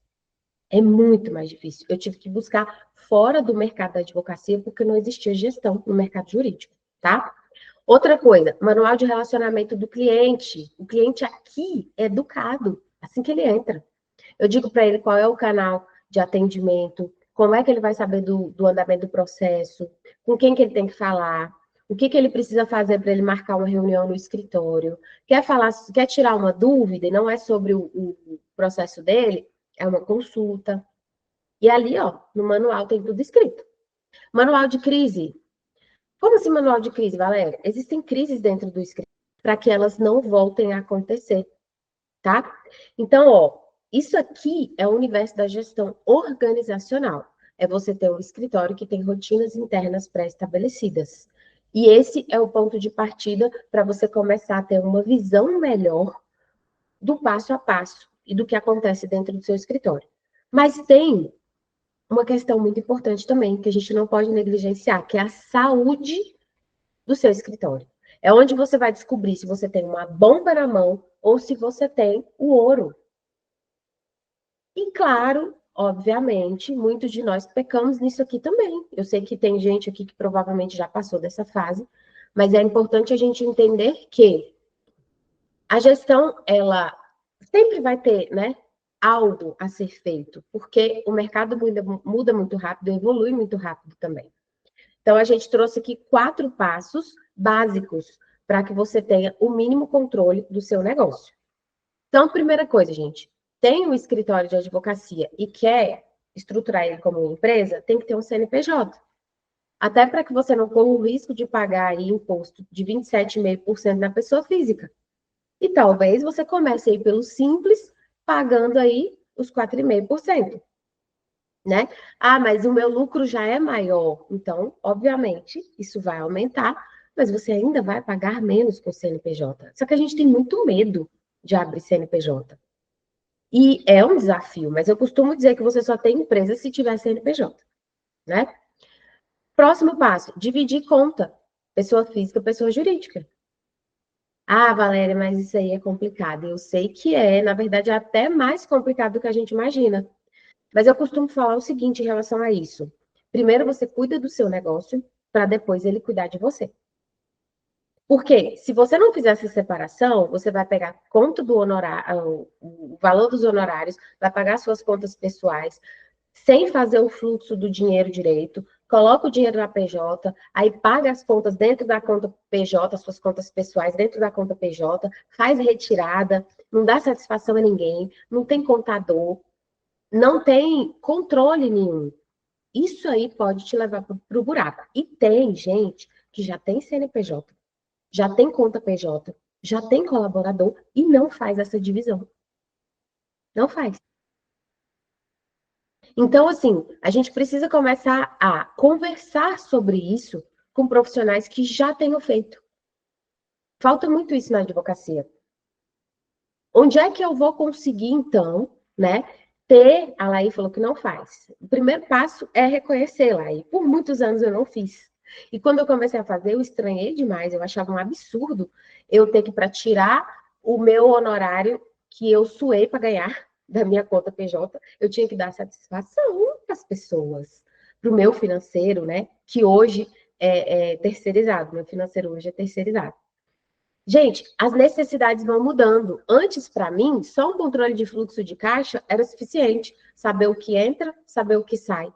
É muito mais difícil. Eu tive que buscar fora do mercado da advocacia, porque não existia gestão no mercado jurídico, tá? Outra coisa, manual de relacionamento do cliente. O cliente aqui é educado assim que ele entra. Eu digo para ele qual é o canal de atendimento, como é que ele vai saber do andamento do processo, com quem que ele tem que falar, o que que ele precisa fazer para ele marcar uma reunião no escritório. Quer tirar uma dúvida e não é sobre o processo dele, é uma consulta. E ali, ó, no manual tem tudo escrito. Manual de crise. Como assim manual de crise, Valéria? Existem crises dentro do escritório para que elas não voltem a acontecer, tá? Então, ó, isso aqui é o universo da gestão organizacional. É você ter um escritório que tem rotinas internas pré-estabelecidas. E esse é o ponto de partida para você começar a ter uma visão melhor do passo a passo e do que acontece dentro do seu escritório. Mas tem uma questão muito importante também, que a gente não pode negligenciar, que é a saúde do seu escritório. É onde você vai descobrir se você tem uma bomba na mão ou se você tem o ouro. E claro, obviamente, muitos de nós pecamos nisso aqui também. Eu sei que tem gente aqui que provavelmente já passou dessa fase, mas é importante a gente entender que a gestão, ela sempre vai ter, né, algo a ser feito, porque o mercado muda muito rápido, evolui muito rápido também. Então, a gente trouxe aqui 4 passos básicos para que você tenha o mínimo controle do seu negócio. Então, primeira coisa, gente, tem um escritório de advocacia e quer estruturar ele como uma empresa, tem que ter um CNPJ. Até para que você não corra o risco de pagar aí imposto de 27,5% na pessoa física. E talvez você comece aí pelo simples, pagando aí os 4,5%. Né? Ah, mas o meu lucro já é maior. Então, obviamente, isso vai aumentar, mas você ainda vai pagar menos com o CNPJ. Só que a gente tem muito medo de abrir CNPJ. E é um desafio, mas eu costumo dizer que você só tem empresa se tiver CNPJ, né? Próximo passo, dividir conta. Pessoa física, pessoa jurídica. Ah, Valéria, mas isso aí é complicado. Eu sei que é, na verdade, é até mais complicado do que a gente imagina. Mas eu costumo falar o seguinte em relação a isso. Primeiro você cuida do seu negócio, para depois ele cuidar de você. Porque se você não fizer essa separação, você vai pegar conta do honorário, o valor dos honorários, vai pagar suas contas pessoais, sem fazer o fluxo do dinheiro direito, coloca o dinheiro na PJ, aí paga as contas dentro da conta PJ, suas contas pessoais dentro da conta PJ, faz retirada, não dá satisfação a ninguém, não tem contador, não tem controle nenhum. Isso aí pode te levar para o buraco. E tem gente que já tem CNPJ, já tem conta PJ, já tem colaborador e não faz essa divisão. Não faz. Então, assim, a gente precisa começar a conversar sobre isso com profissionais que já tenham feito. Falta muito isso na advocacia. Onde é que eu vou conseguir, então, né, ter... A Laí falou que não faz. O primeiro passo é reconhecer, Laí. Por muitos anos eu não fiz. E quando eu comecei a fazer, eu estranhei demais. Eu achava um absurdo eu ter que, para tirar o meu honorário que eu suei para ganhar da minha conta PJ, eu tinha que dar satisfação para as pessoas, para o meu financeiro, né? Que hoje é terceirizado. Meu financeiro hoje é terceirizado. Gente, as necessidades vão mudando. Antes, para mim, só um controle de fluxo de caixa era suficiente. Saber o que entra, saber o que sai.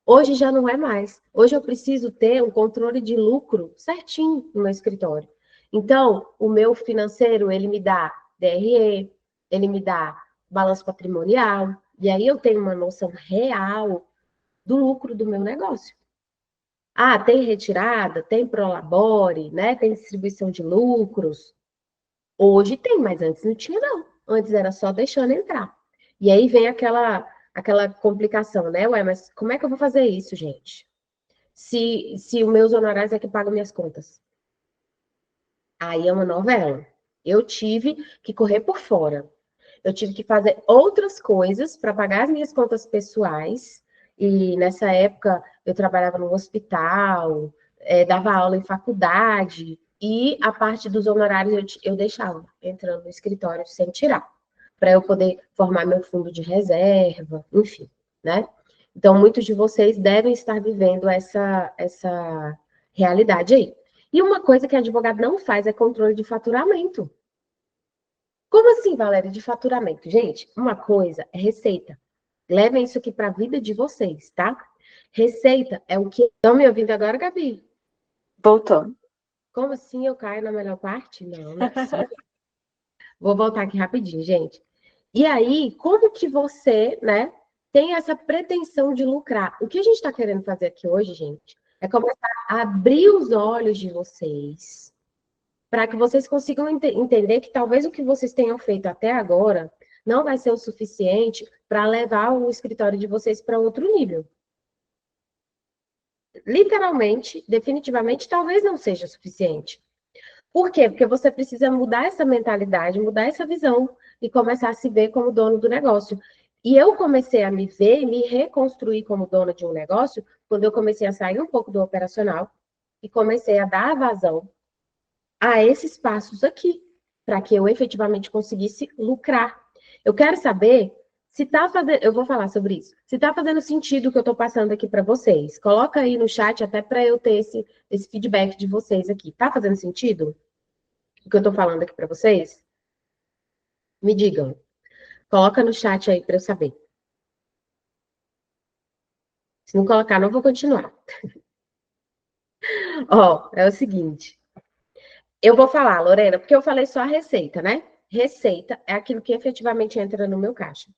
Hoje já não é mais. Hoje eu preciso ter um controle de lucro certinho no meu escritório. Então, o meu financeiro, ele me dá DRE, ele me dá balanço patrimonial, e aí eu tenho uma noção real do lucro do meu negócio. Ah, tem retirada, tem prolabore, né? Tem distribuição de lucros. Hoje tem, mas antes não tinha, não. Antes era só deixando entrar. E aí vem aquela complicação, né? Ué, mas como é que eu vou fazer isso, gente? Se os meus honorários é que pagam minhas contas. Aí é uma novela. Eu tive que correr por fora. Eu tive que fazer outras coisas para pagar as minhas contas pessoais. E nessa época eu trabalhava no hospital, dava aula em faculdade, e a parte dos honorários eu deixava entrando no escritório sem tirar, para eu poder formar meu fundo de reserva, enfim, né? Então, muitos de vocês devem estar vivendo essa realidade aí. E uma coisa que a advogado não faz é controle de faturamento. Como assim, Valéria, de faturamento? Gente, uma coisa é receita. Levem isso aqui para a vida de vocês, tá? Receita é o que... Estão me ouvindo agora, Gabi? Voltou. Como assim eu caio na melhor parte? Não, não é possível. Vou voltar aqui rapidinho, gente. E aí, como que você, né, tem essa pretensão de lucrar? O que a gente está querendo fazer aqui hoje, gente, é começar a abrir os olhos de vocês para que vocês consigam entender que talvez o que vocês tenham feito até agora não vai ser o suficiente para levar o escritório de vocês para outro nível. Literalmente, definitivamente, talvez não seja suficiente. Por quê? Porque você precisa mudar essa mentalidade, mudar essa visão e começar a se ver como dono do negócio. E eu comecei a me ver, me reconstruir como dona de um negócio, quando eu comecei a sair um pouco do operacional e comecei a dar vazão a esses passos aqui, para que eu efetivamente conseguisse lucrar. Eu quero saber se está fazendo, eu vou falar sobre isso, se está fazendo sentido o que eu estou passando aqui para vocês. Coloca aí no chat até para eu ter esse feedback de vocês aqui. Está fazendo sentido o que eu estou falando aqui para vocês? Me digam. Coloca no chat aí para eu saber. Se não colocar, não vou continuar. Ó, é o seguinte. Eu vou falar, Lorena, porque eu falei só a receita, né? Receita é aquilo que efetivamente entra no meu caixa.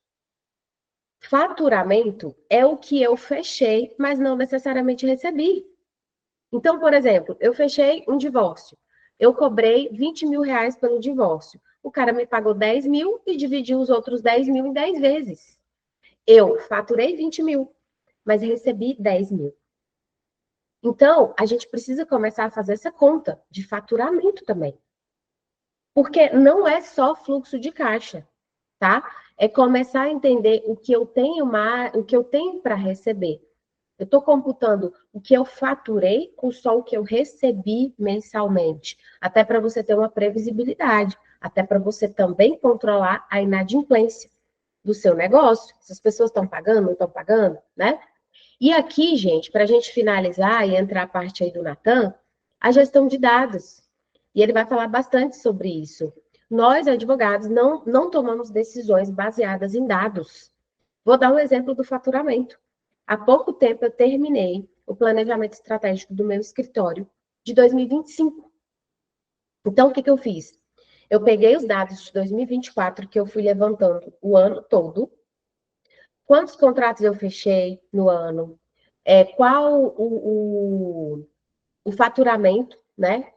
Faturamento é o que eu fechei, mas não necessariamente recebi. Então, por exemplo, eu fechei um divórcio. Eu cobrei 20 mil reais pelo divórcio. O cara me pagou 10 mil e dividiu os outros 10 mil em 10 vezes. Eu faturei 20 mil, mas recebi 10 mil. Então, a gente precisa começar a fazer essa conta de faturamento também. Porque não é só fluxo de caixa, tá? É começar a entender o que eu tenho para receber. Eu estou computando o que eu faturei com só o que eu recebi mensalmente. Até para você ter uma previsibilidade. Até para você também controlar a inadimplência do seu negócio. Se as pessoas estão pagando, não estão pagando, né? E aqui, gente, para a gente finalizar e entrar a parte aí do Natan, a gestão de dados. E ele vai falar bastante sobre isso. Nós, advogados, não tomamos decisões baseadas em dados. Vou dar um exemplo do faturamento. Há pouco tempo eu terminei o planejamento estratégico do meu escritório de 2025. Então, o que eu fiz? Eu peguei os dados de 2024 que eu fui levantando o ano todo. Quantos contratos eu fechei no ano? Qual o faturamento, né,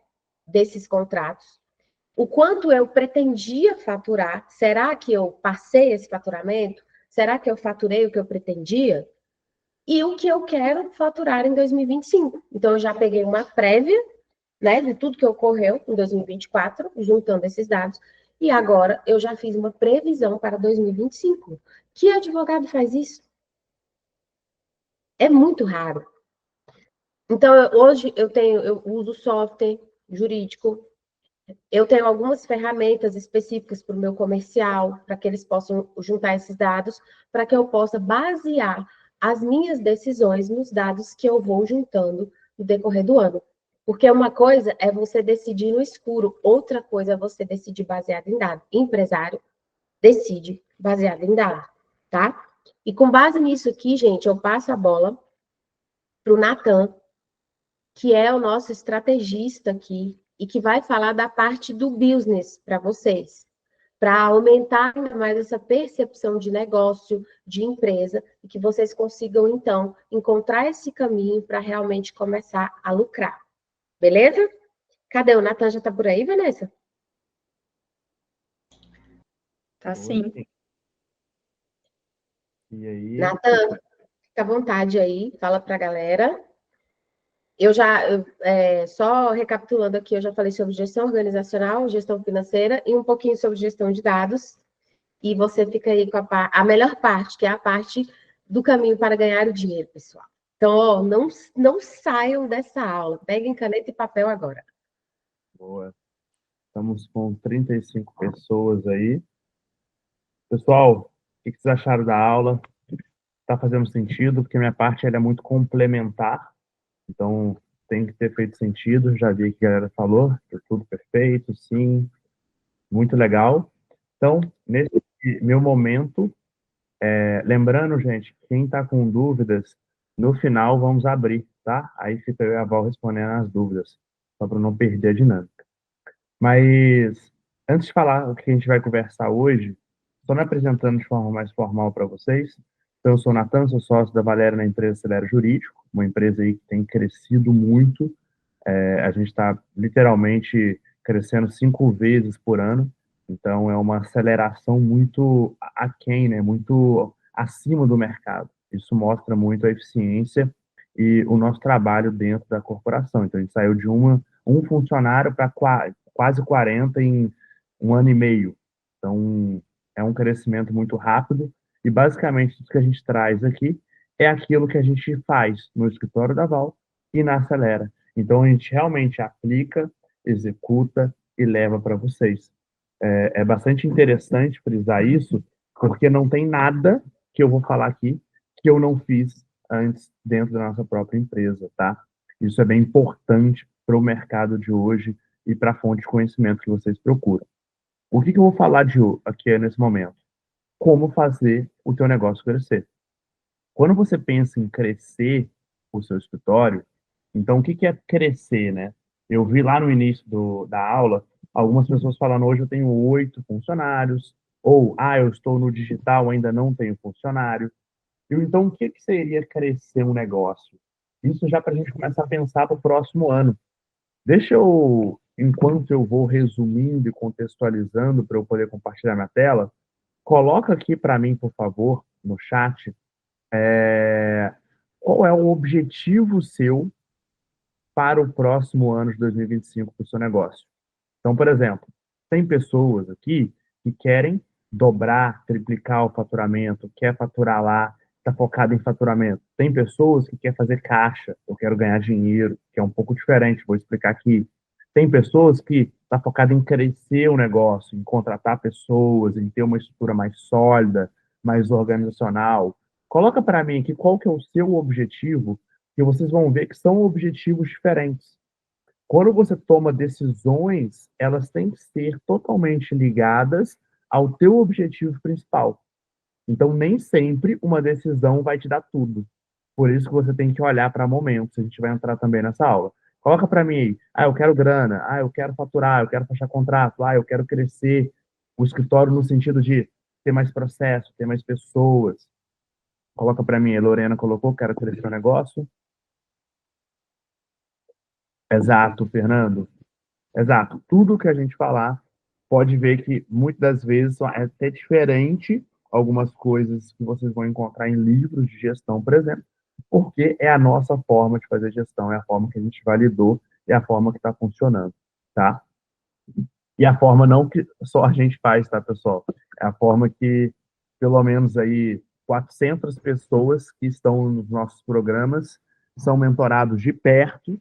desses contratos? O quanto eu pretendia faturar? Será que eu passei esse faturamento? Será que eu faturei o que eu pretendia? E o que eu quero faturar em 2025. Então, eu já peguei uma prévia, né, de tudo que ocorreu em 2024, juntando esses dados, e agora eu já fiz uma previsão para 2025. Que advogado faz isso? É muito raro. Então, hoje eu uso software jurídico, eu tenho algumas ferramentas específicas para o meu comercial, para que eles possam juntar esses dados, para que eu possa basear as minhas decisões nos dados que eu vou juntando no decorrer do ano. Porque uma coisa é você decidir no escuro, outra coisa é você decidir baseado em dados. Empresário decide baseado em dados, tá? E com base nisso aqui, gente, eu passo a bola para o Natan, que é o nosso estrategista aqui, e que vai falar da parte do business para vocês, para aumentar ainda mais essa percepção de negócio, de empresa, e que vocês consigam, então, encontrar esse caminho para realmente começar a lucrar. Beleza? Cadê? O Natan já está por aí, Vanessa? Tá sim. E aí? Natan, fica à vontade aí, fala para a galera. Só recapitulando aqui, eu já falei sobre gestão organizacional, gestão financeira e um pouquinho sobre gestão de dados. E você fica aí com a melhor parte, que é a parte do caminho para ganhar o dinheiro, pessoal. Então, ó, não saiam dessa aula. Peguem caneta e papel agora. Boa. Estamos com 35 pessoas aí. Pessoal, o que vocês acharam da aula? Está fazendo sentido? Porque minha parte ela é muito complementar. Então, tem que ter feito sentido. Já vi que a galera falou, que tudo perfeito, sim, muito legal. Então, nesse meu momento, lembrando, gente, quem está com dúvidas, no final vamos abrir, tá? Aí fica eu e a Val respondendo as dúvidas, só para não perder a dinâmica. Mas, antes de falar o que a gente vai conversar hoje, só me apresentando de forma mais formal para vocês. Então, eu sou o Natan, sou sócio da Valéria na empresa Acelero Jurídico, uma empresa aí que tem crescido muito. A gente está literalmente crescendo 5 vezes por ano, então é uma aceleração muito aquém, né? Muito acima do mercado. Isso mostra muito a eficiência e o nosso trabalho dentro da corporação. Então, a gente saiu de um funcionário para quase 40 em 1 ano e meio. Então, é um crescimento muito rápido e, basicamente, o que a gente traz aqui é aquilo que a gente faz no escritório da Val e na Acelera. Então, a gente realmente aplica, executa e leva para vocês. É bastante interessante frisar isso, porque não tem nada que eu vou falar aqui que eu não fiz antes dentro da nossa própria empresa, tá? Isso é bem importante para o mercado de hoje e para a fonte de conhecimento que vocês procuram. O que eu vou falar aqui nesse momento? Como fazer o teu negócio crescer. Quando você pensa em crescer o seu escritório, então o que é crescer, né? Eu vi lá no início da aula algumas pessoas falando, hoje eu tenho 8 funcionários, ou, eu estou no digital, ainda não tenho funcionário. Então, o que seria crescer um negócio? Isso já para a gente começar a pensar para o próximo ano. Deixa eu, enquanto eu vou resumindo e contextualizando para eu poder compartilhar minha tela, coloca aqui para mim, por favor, no chat, qual é o objetivo seu para o próximo ano de 2025 para o seu negócio. Então, por exemplo, tem pessoas aqui que querem dobrar, triplicar o faturamento, quer faturar lá, está focado em faturamento. Tem pessoas que querem fazer caixa, eu quero ganhar dinheiro, que é um pouco diferente, vou explicar aqui. Tem pessoas que estão focadas em crescer o negócio, em contratar pessoas, em ter uma estrutura mais sólida, mais organizacional. Coloca para mim aqui qual que é o seu objetivo, que vocês vão ver que são objetivos diferentes. Quando você toma decisões, elas têm que ser totalmente ligadas ao teu objetivo principal. Então, nem sempre uma decisão vai te dar tudo. Por isso que você tem que olhar para momentos. A gente vai entrar também nessa aula. Coloca para mim aí. Eu quero grana. Eu quero faturar. Eu quero fechar contrato. Eu quero crescer o escritório no sentido de ter mais processo, ter mais pessoas. Coloca para mim. A Lorena colocou, quero crescer o negócio. Exato, Fernando. Exato. Tudo que a gente falar, pode ver que muitas das vezes é até diferente algumas coisas que vocês vão encontrar em livros de gestão, por exemplo, porque é a nossa forma de fazer gestão, é a forma que a gente validou, é a forma que está funcionando, tá? E a forma não que só a gente faz, tá, pessoal? É a forma que, pelo menos aí, 400 pessoas que estão nos nossos programas são mentorados de perto,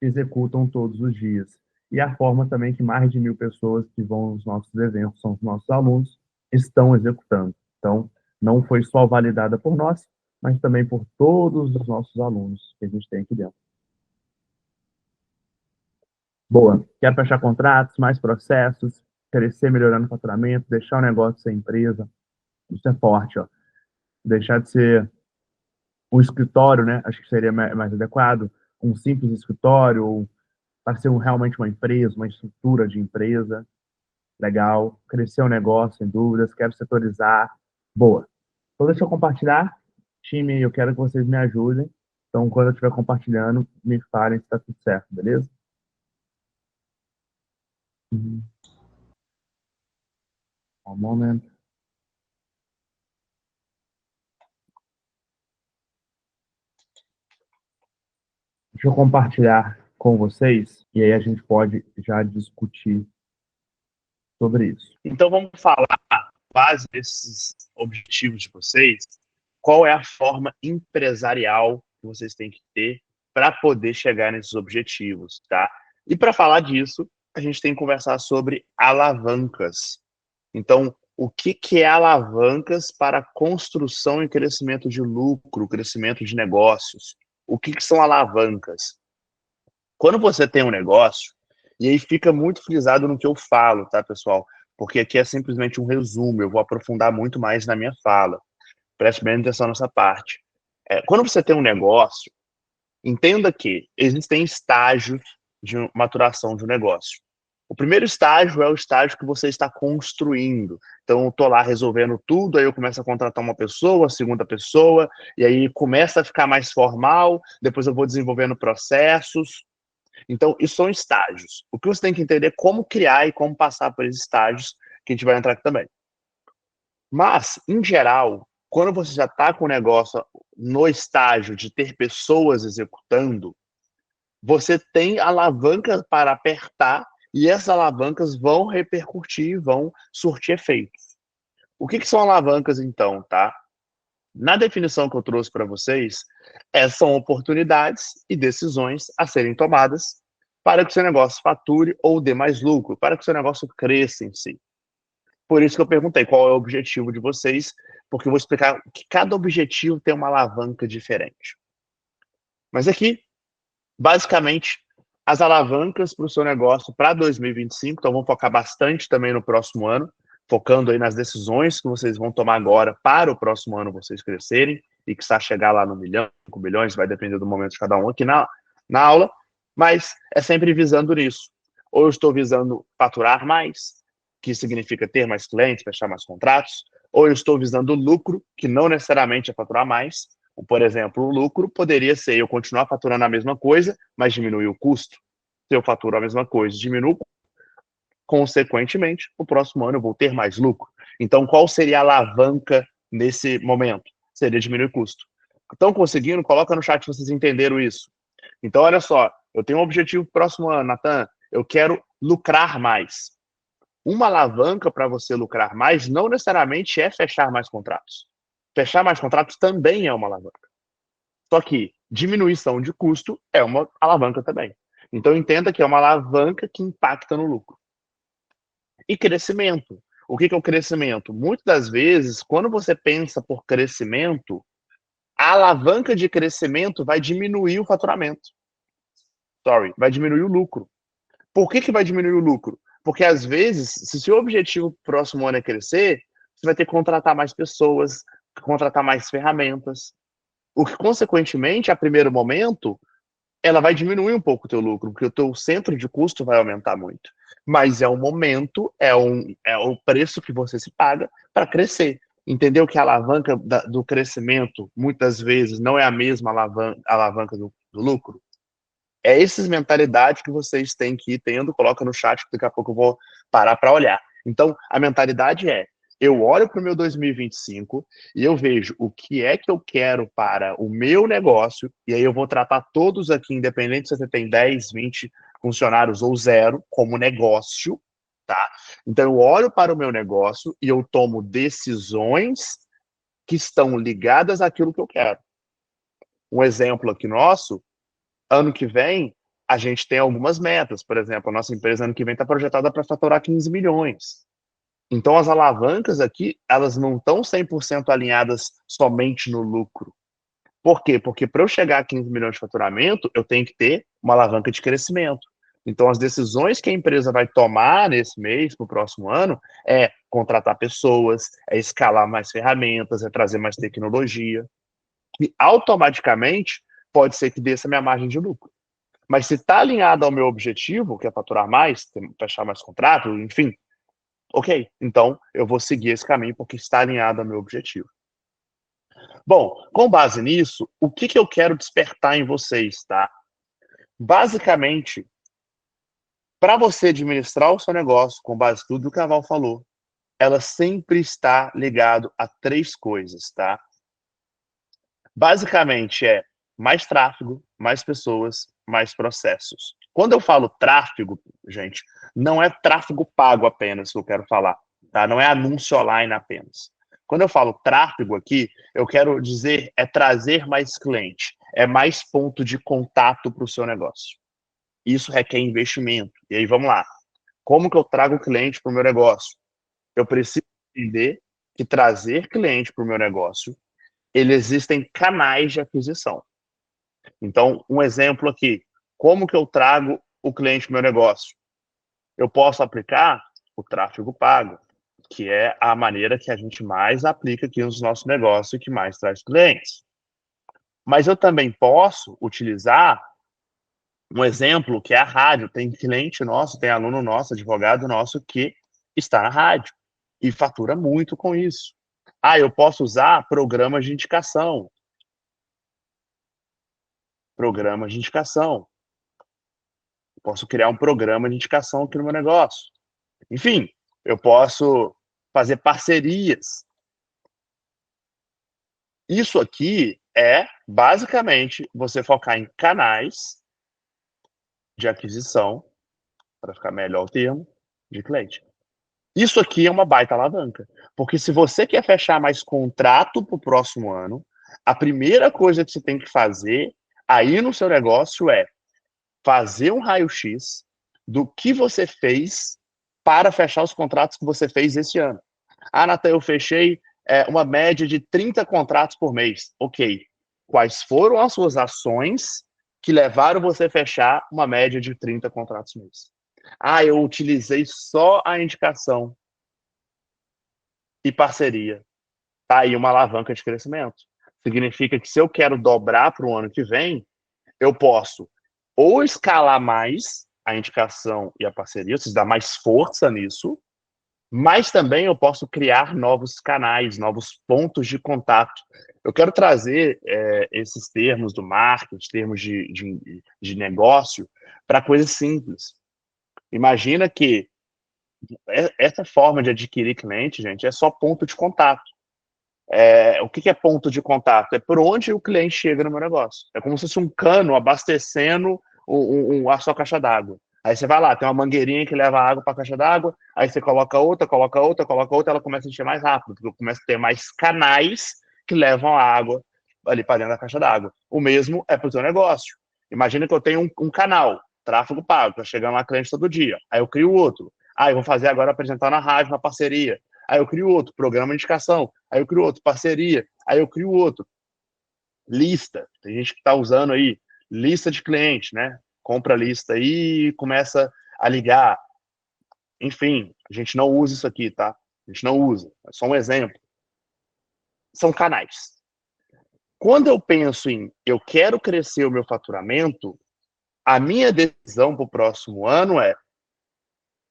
executam todos os dias. E a forma também que mais de 1.000 pessoas que vão aos nossos eventos, são os nossos alunos, estão executando. Então, não foi só validada por nós, mas também por todos os nossos alunos que a gente tem aqui dentro. Boa. Quer fechar contratos, mais processos, crescer melhorando o faturamento, deixar o negócio ser empresa. Isso é forte, ó. Deixar de ser um escritório, né? Acho que seria mais adequado. Um simples escritório, ou para ser realmente uma empresa, uma estrutura de empresa. Legal. Crescer o negócio, sem dúvidas. Quero setorizar. Boa. Então, deixa eu compartilhar. Time, eu quero que vocês me ajudem. Então, quando eu estiver compartilhando, me falem se está tudo certo, beleza? Um momento. Deixa eu compartilhar com vocês e aí a gente pode já discutir sobre isso. Então, vamos falar, base desses objetivos de vocês, qual é a forma empresarial que vocês têm que ter para poder chegar nesses objetivos, tá? E para falar disso, a gente tem que conversar sobre alavancas. Então, o que é alavancas para construção e crescimento de lucro, crescimento de negócios? O que são alavancas? Quando você tem um negócio, e aí fica muito frisado no que eu falo, tá, pessoal? Porque aqui é simplesmente um resumo, eu vou aprofundar muito mais na minha fala. Preste bem atenção nessa parte. Quando você tem um negócio, entenda que existem estágios de maturação de um negócio. O primeiro estágio é o estágio que você está construindo. Então, eu estou lá resolvendo tudo, aí eu começo a contratar uma pessoa, segunda pessoa, e aí começa a ficar mais formal, depois eu vou desenvolvendo processos. Então, isso são estágios. O que você tem que entender é como criar e como passar por esses estágios, que a gente vai entrar aqui também. Mas, em geral, quando você já está com o negócio no estágio de ter pessoas executando, você tem alavancas para apertar e essas alavancas vão repercutir, vão surtir efeitos. O que são alavancas, então, tá? Na definição que eu trouxe para vocês, são oportunidades e decisões a serem tomadas para que o seu negócio fature ou dê mais lucro, para que o seu negócio cresça em si. Por isso que eu perguntei qual é o objetivo de vocês, porque eu vou explicar que cada objetivo tem uma alavanca diferente. Mas aqui, basicamente, as alavancas para o seu negócio para 2025, então vamos focar bastante também no próximo ano, focando aí nas decisões que vocês vão tomar agora para o próximo ano vocês crescerem e que está chegar lá no 1 milhão, 5 milhões, vai depender do momento de cada um aqui na aula, mas é sempre visando nisso. Ou eu estou visando faturar mais, que significa ter mais clientes, fechar mais contratos, ou eu estou visando lucro, que não necessariamente é faturar mais. Por exemplo, o lucro poderia ser eu continuar faturando a mesma coisa, mas diminuir o custo. Se eu faturo a mesma coisa, diminuo, consequentemente, no próximo ano eu vou ter mais lucro. Então, qual seria a alavanca nesse momento? Seria diminuir o custo. Estão conseguindo? Coloca no chat se vocês entenderam isso. Então, olha só, eu tenho um objetivo pro próximo ano, Natan, eu quero lucrar mais. Uma alavanca para você lucrar mais não necessariamente é fechar mais contratos. Fechar mais contratos também é uma alavanca. Só que diminuição de custo é uma alavanca também. Então, entenda que é uma alavanca que impacta no lucro. E crescimento. O que é o crescimento? Muitas das vezes, quando você pensa por crescimento, a alavanca de crescimento vai diminuir o faturamento. Vai diminuir o lucro. Por que vai diminuir o lucro? Porque, às vezes, se o seu objetivo próximo ano é crescer, você vai ter que contratar mais pessoas, contratar mais ferramentas. O que, consequentemente, a primeiro momento, ela vai diminuir um pouco o teu lucro, porque o teu centro de custo vai aumentar muito. Mas é um momento, é o preço que você se paga para crescer. Entendeu que a alavanca do crescimento, muitas vezes, não é a mesma alavanca do lucro? É essas mentalidades que vocês têm que ir tendo, coloca no chat, que daqui a pouco eu vou parar para olhar. Então, a mentalidade eu olho para o meu 2025 e eu vejo o que é que eu quero para o meu negócio, e aí eu vou tratar todos aqui, independente se você tem 10, 20 funcionários ou 0, como negócio, tá? Então, eu olho para o meu negócio e eu tomo decisões que estão ligadas àquilo que eu quero. Um exemplo aqui nosso, ano que vem, a gente tem algumas metas. Por exemplo, a nossa empresa ano que vem está projetada para faturar 15 milhões. Então, as alavancas aqui, elas não estão 100% alinhadas somente no lucro. Por quê? Porque para eu chegar a 15 milhões de faturamento, eu tenho que ter uma alavanca de crescimento. Então, as decisões que a empresa vai tomar nesse mês, para o próximo ano, é contratar pessoas, é escalar mais ferramentas, é trazer mais tecnologia. E, automaticamente, pode ser que desça a minha margem de lucro. Mas se está alinhado ao meu objetivo, que é faturar mais, fechar mais contrato, enfim, ok, então eu vou seguir esse caminho porque está alinhado ao meu objetivo. Bom, com base nisso, o que eu quero despertar em vocês, tá? Basicamente, para você administrar o seu negócio, com base em tudo que a Val falou, ela sempre está ligado a 3 coisas, tá? Basicamente mais tráfego, mais pessoas, mais processos. Quando eu falo tráfego, gente, não é tráfego pago apenas que eu quero falar, tá? Não é anúncio online apenas. Quando eu falo tráfego aqui, eu quero dizer trazer mais cliente, é mais ponto de contato para o seu negócio. Isso requer investimento. E aí, vamos lá. Como que eu trago cliente para o meu negócio? Eu preciso entender que trazer cliente para o meu negócio, existem canais de aquisição. Então, um exemplo aqui, Como que eu trago o cliente para o meu negócio? Eu posso aplicar o tráfego pago, que é a maneira que a gente mais aplica aqui nos nossos negócios e que mais traz clientes. Mas eu também posso utilizar um exemplo que é a rádio. Tem cliente nosso, tem aluno nosso, advogado nosso que está na rádio e fatura muito com isso. Eu posso usar programas de indicação. Programas de indicação. Posso criar um programa de indicação aqui no meu negócio. Enfim, eu posso fazer parcerias. Isso aqui é, basicamente, você focar em canais de aquisição, para ficar melhor o termo, de cliente. Isso aqui é uma baita alavanca, porque se você quer fechar mais contrato para o próximo ano, a primeira coisa que você tem que fazer aí no seu negócio é fazer um raio-x do que você fez para fechar os contratos que você fez esse ano. Natan, eu fechei uma média de 30 contratos por mês. Ok. Quais foram as suas ações que levaram você a fechar uma média de 30 contratos por mês? Eu utilizei só a indicação e parceria. Tá aí uma alavanca de crescimento. Significa que se eu quero dobrar para o ano que vem, eu posso ou escalar mais a indicação e a parceria, ou seja, dar mais força nisso, mas também eu posso criar novos canais, novos pontos de contato. Eu quero trazer esses termos do marketing, termos de negócio, para coisas simples. Imagina que essa forma de adquirir cliente, gente, é só ponto de contato. O que é ponto de contato? É por onde o cliente chega no meu negócio. É como se fosse um cano abastecendo a sua caixa d'água. Aí você vai lá, tem uma mangueirinha que leva água para a caixa d'água, aí você coloca outra, ela começa a encher mais rápido, porque começa a ter mais canais que levam a água ali para dentro da caixa d'água. O mesmo é para o seu negócio. Imagina que eu tenho um canal, tráfego pago, está chegando lá cliente todo dia. Aí eu crio outro. Eu vou fazer agora apresentar na rádio, na parceria. Aí eu crio outro, programa de indicação. Aí eu crio outro, parceria. Aí eu crio outro. Lista. Tem gente que está usando aí lista de cliente, né? Compra a lista aí e começa a ligar. Enfim, a gente não usa isso aqui, tá? A gente não usa. É só um exemplo. São canais. Quando eu penso em eu quero crescer o meu faturamento, a minha decisão para o próximo ano é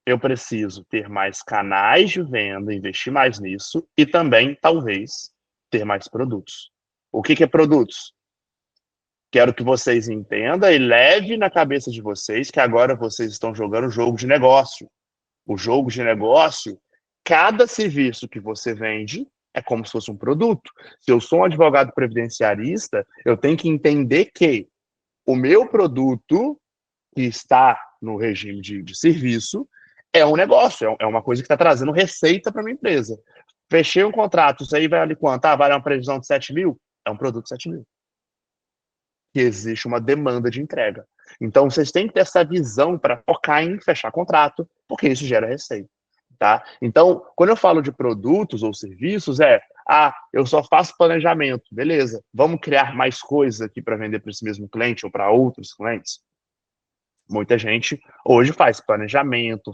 eu preciso ter mais canais de venda, investir mais nisso e também, talvez, ter mais produtos. O que é produtos? Quero que vocês entendam e leve na cabeça de vocês que agora vocês estão jogando jogo de negócio. O jogo de negócio, cada serviço que você vende é como se fosse um produto. Se eu sou um advogado previdenciarista, eu tenho que entender que o meu produto, que está no regime de serviço, é um negócio, é uma coisa que está trazendo receita para a minha empresa. Fechei um contrato, isso aí vai ali quanto? Vale uma previsão de 7 mil? É um produto de 7 mil. Que existe uma demanda de entrega. Então, vocês têm que ter essa visão para focar em fechar contrato, porque isso gera receita. Tá? Então, quando eu falo de produtos ou serviços, eu só faço planejamento. Beleza, vamos criar mais coisas aqui para vender para esse mesmo cliente ou para outros clientes? Muita gente hoje faz planejamento,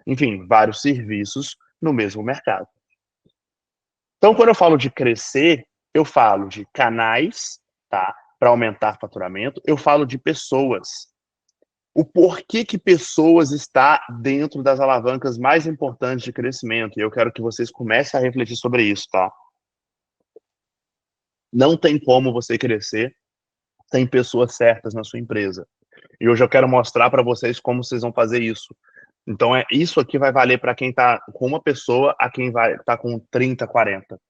enfim, vários serviços no mesmo mercado. Então, quando eu falo de crescer, eu falo de canais, tá? Para aumentar faturamento, eu falo de pessoas. O porquê que pessoas está dentro das alavancas mais importantes de crescimento. E eu quero que vocês comecem a refletir sobre isso, tá? Não tem como você crescer sem pessoas certas na sua empresa. E hoje eu quero mostrar para vocês como vocês vão fazer isso. Então, isso aqui vai valer para quem está com uma pessoa, a quem vai estar com 30, 40.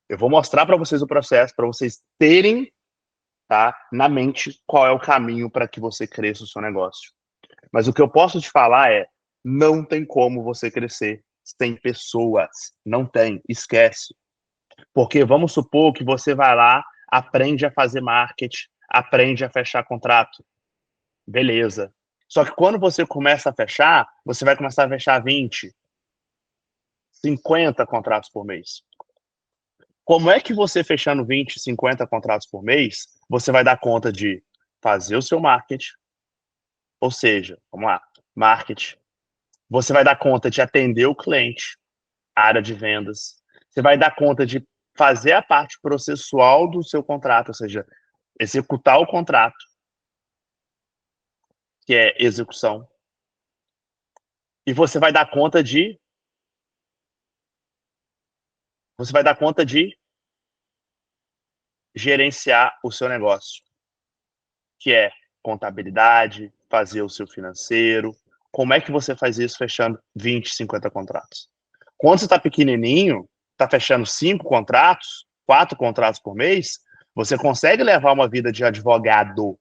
Eu vou mostrar para vocês o processo, para vocês terem, tá, na mente qual é o caminho para que você cresça o seu negócio. Mas o que eu posso te falar não tem como você crescer sem pessoas. Não tem, esquece. Porque vamos supor que você vai lá, aprende a fazer marketing, aprende a fechar contrato. Beleza. Só que quando você começa a fechar, você vai começar a fechar 20, 50 contratos por mês. Como é que você fechando 20, 50 contratos por mês, você vai dar conta de fazer o seu marketing, ou seja, vamos lá, marketing. Você vai dar conta de atender o cliente, área de vendas. Você vai dar conta de fazer a parte processual do seu contrato, ou seja, executar o contrato, que é execução. E você vai dar conta de gerenciar o seu negócio, que é contabilidade, fazer o seu financeiro. Como é que você faz isso fechando 20, 50 contratos? Quando você está pequenininho, está fechando 5 contratos, 4 contratos por mês, você consegue levar uma vida de advogado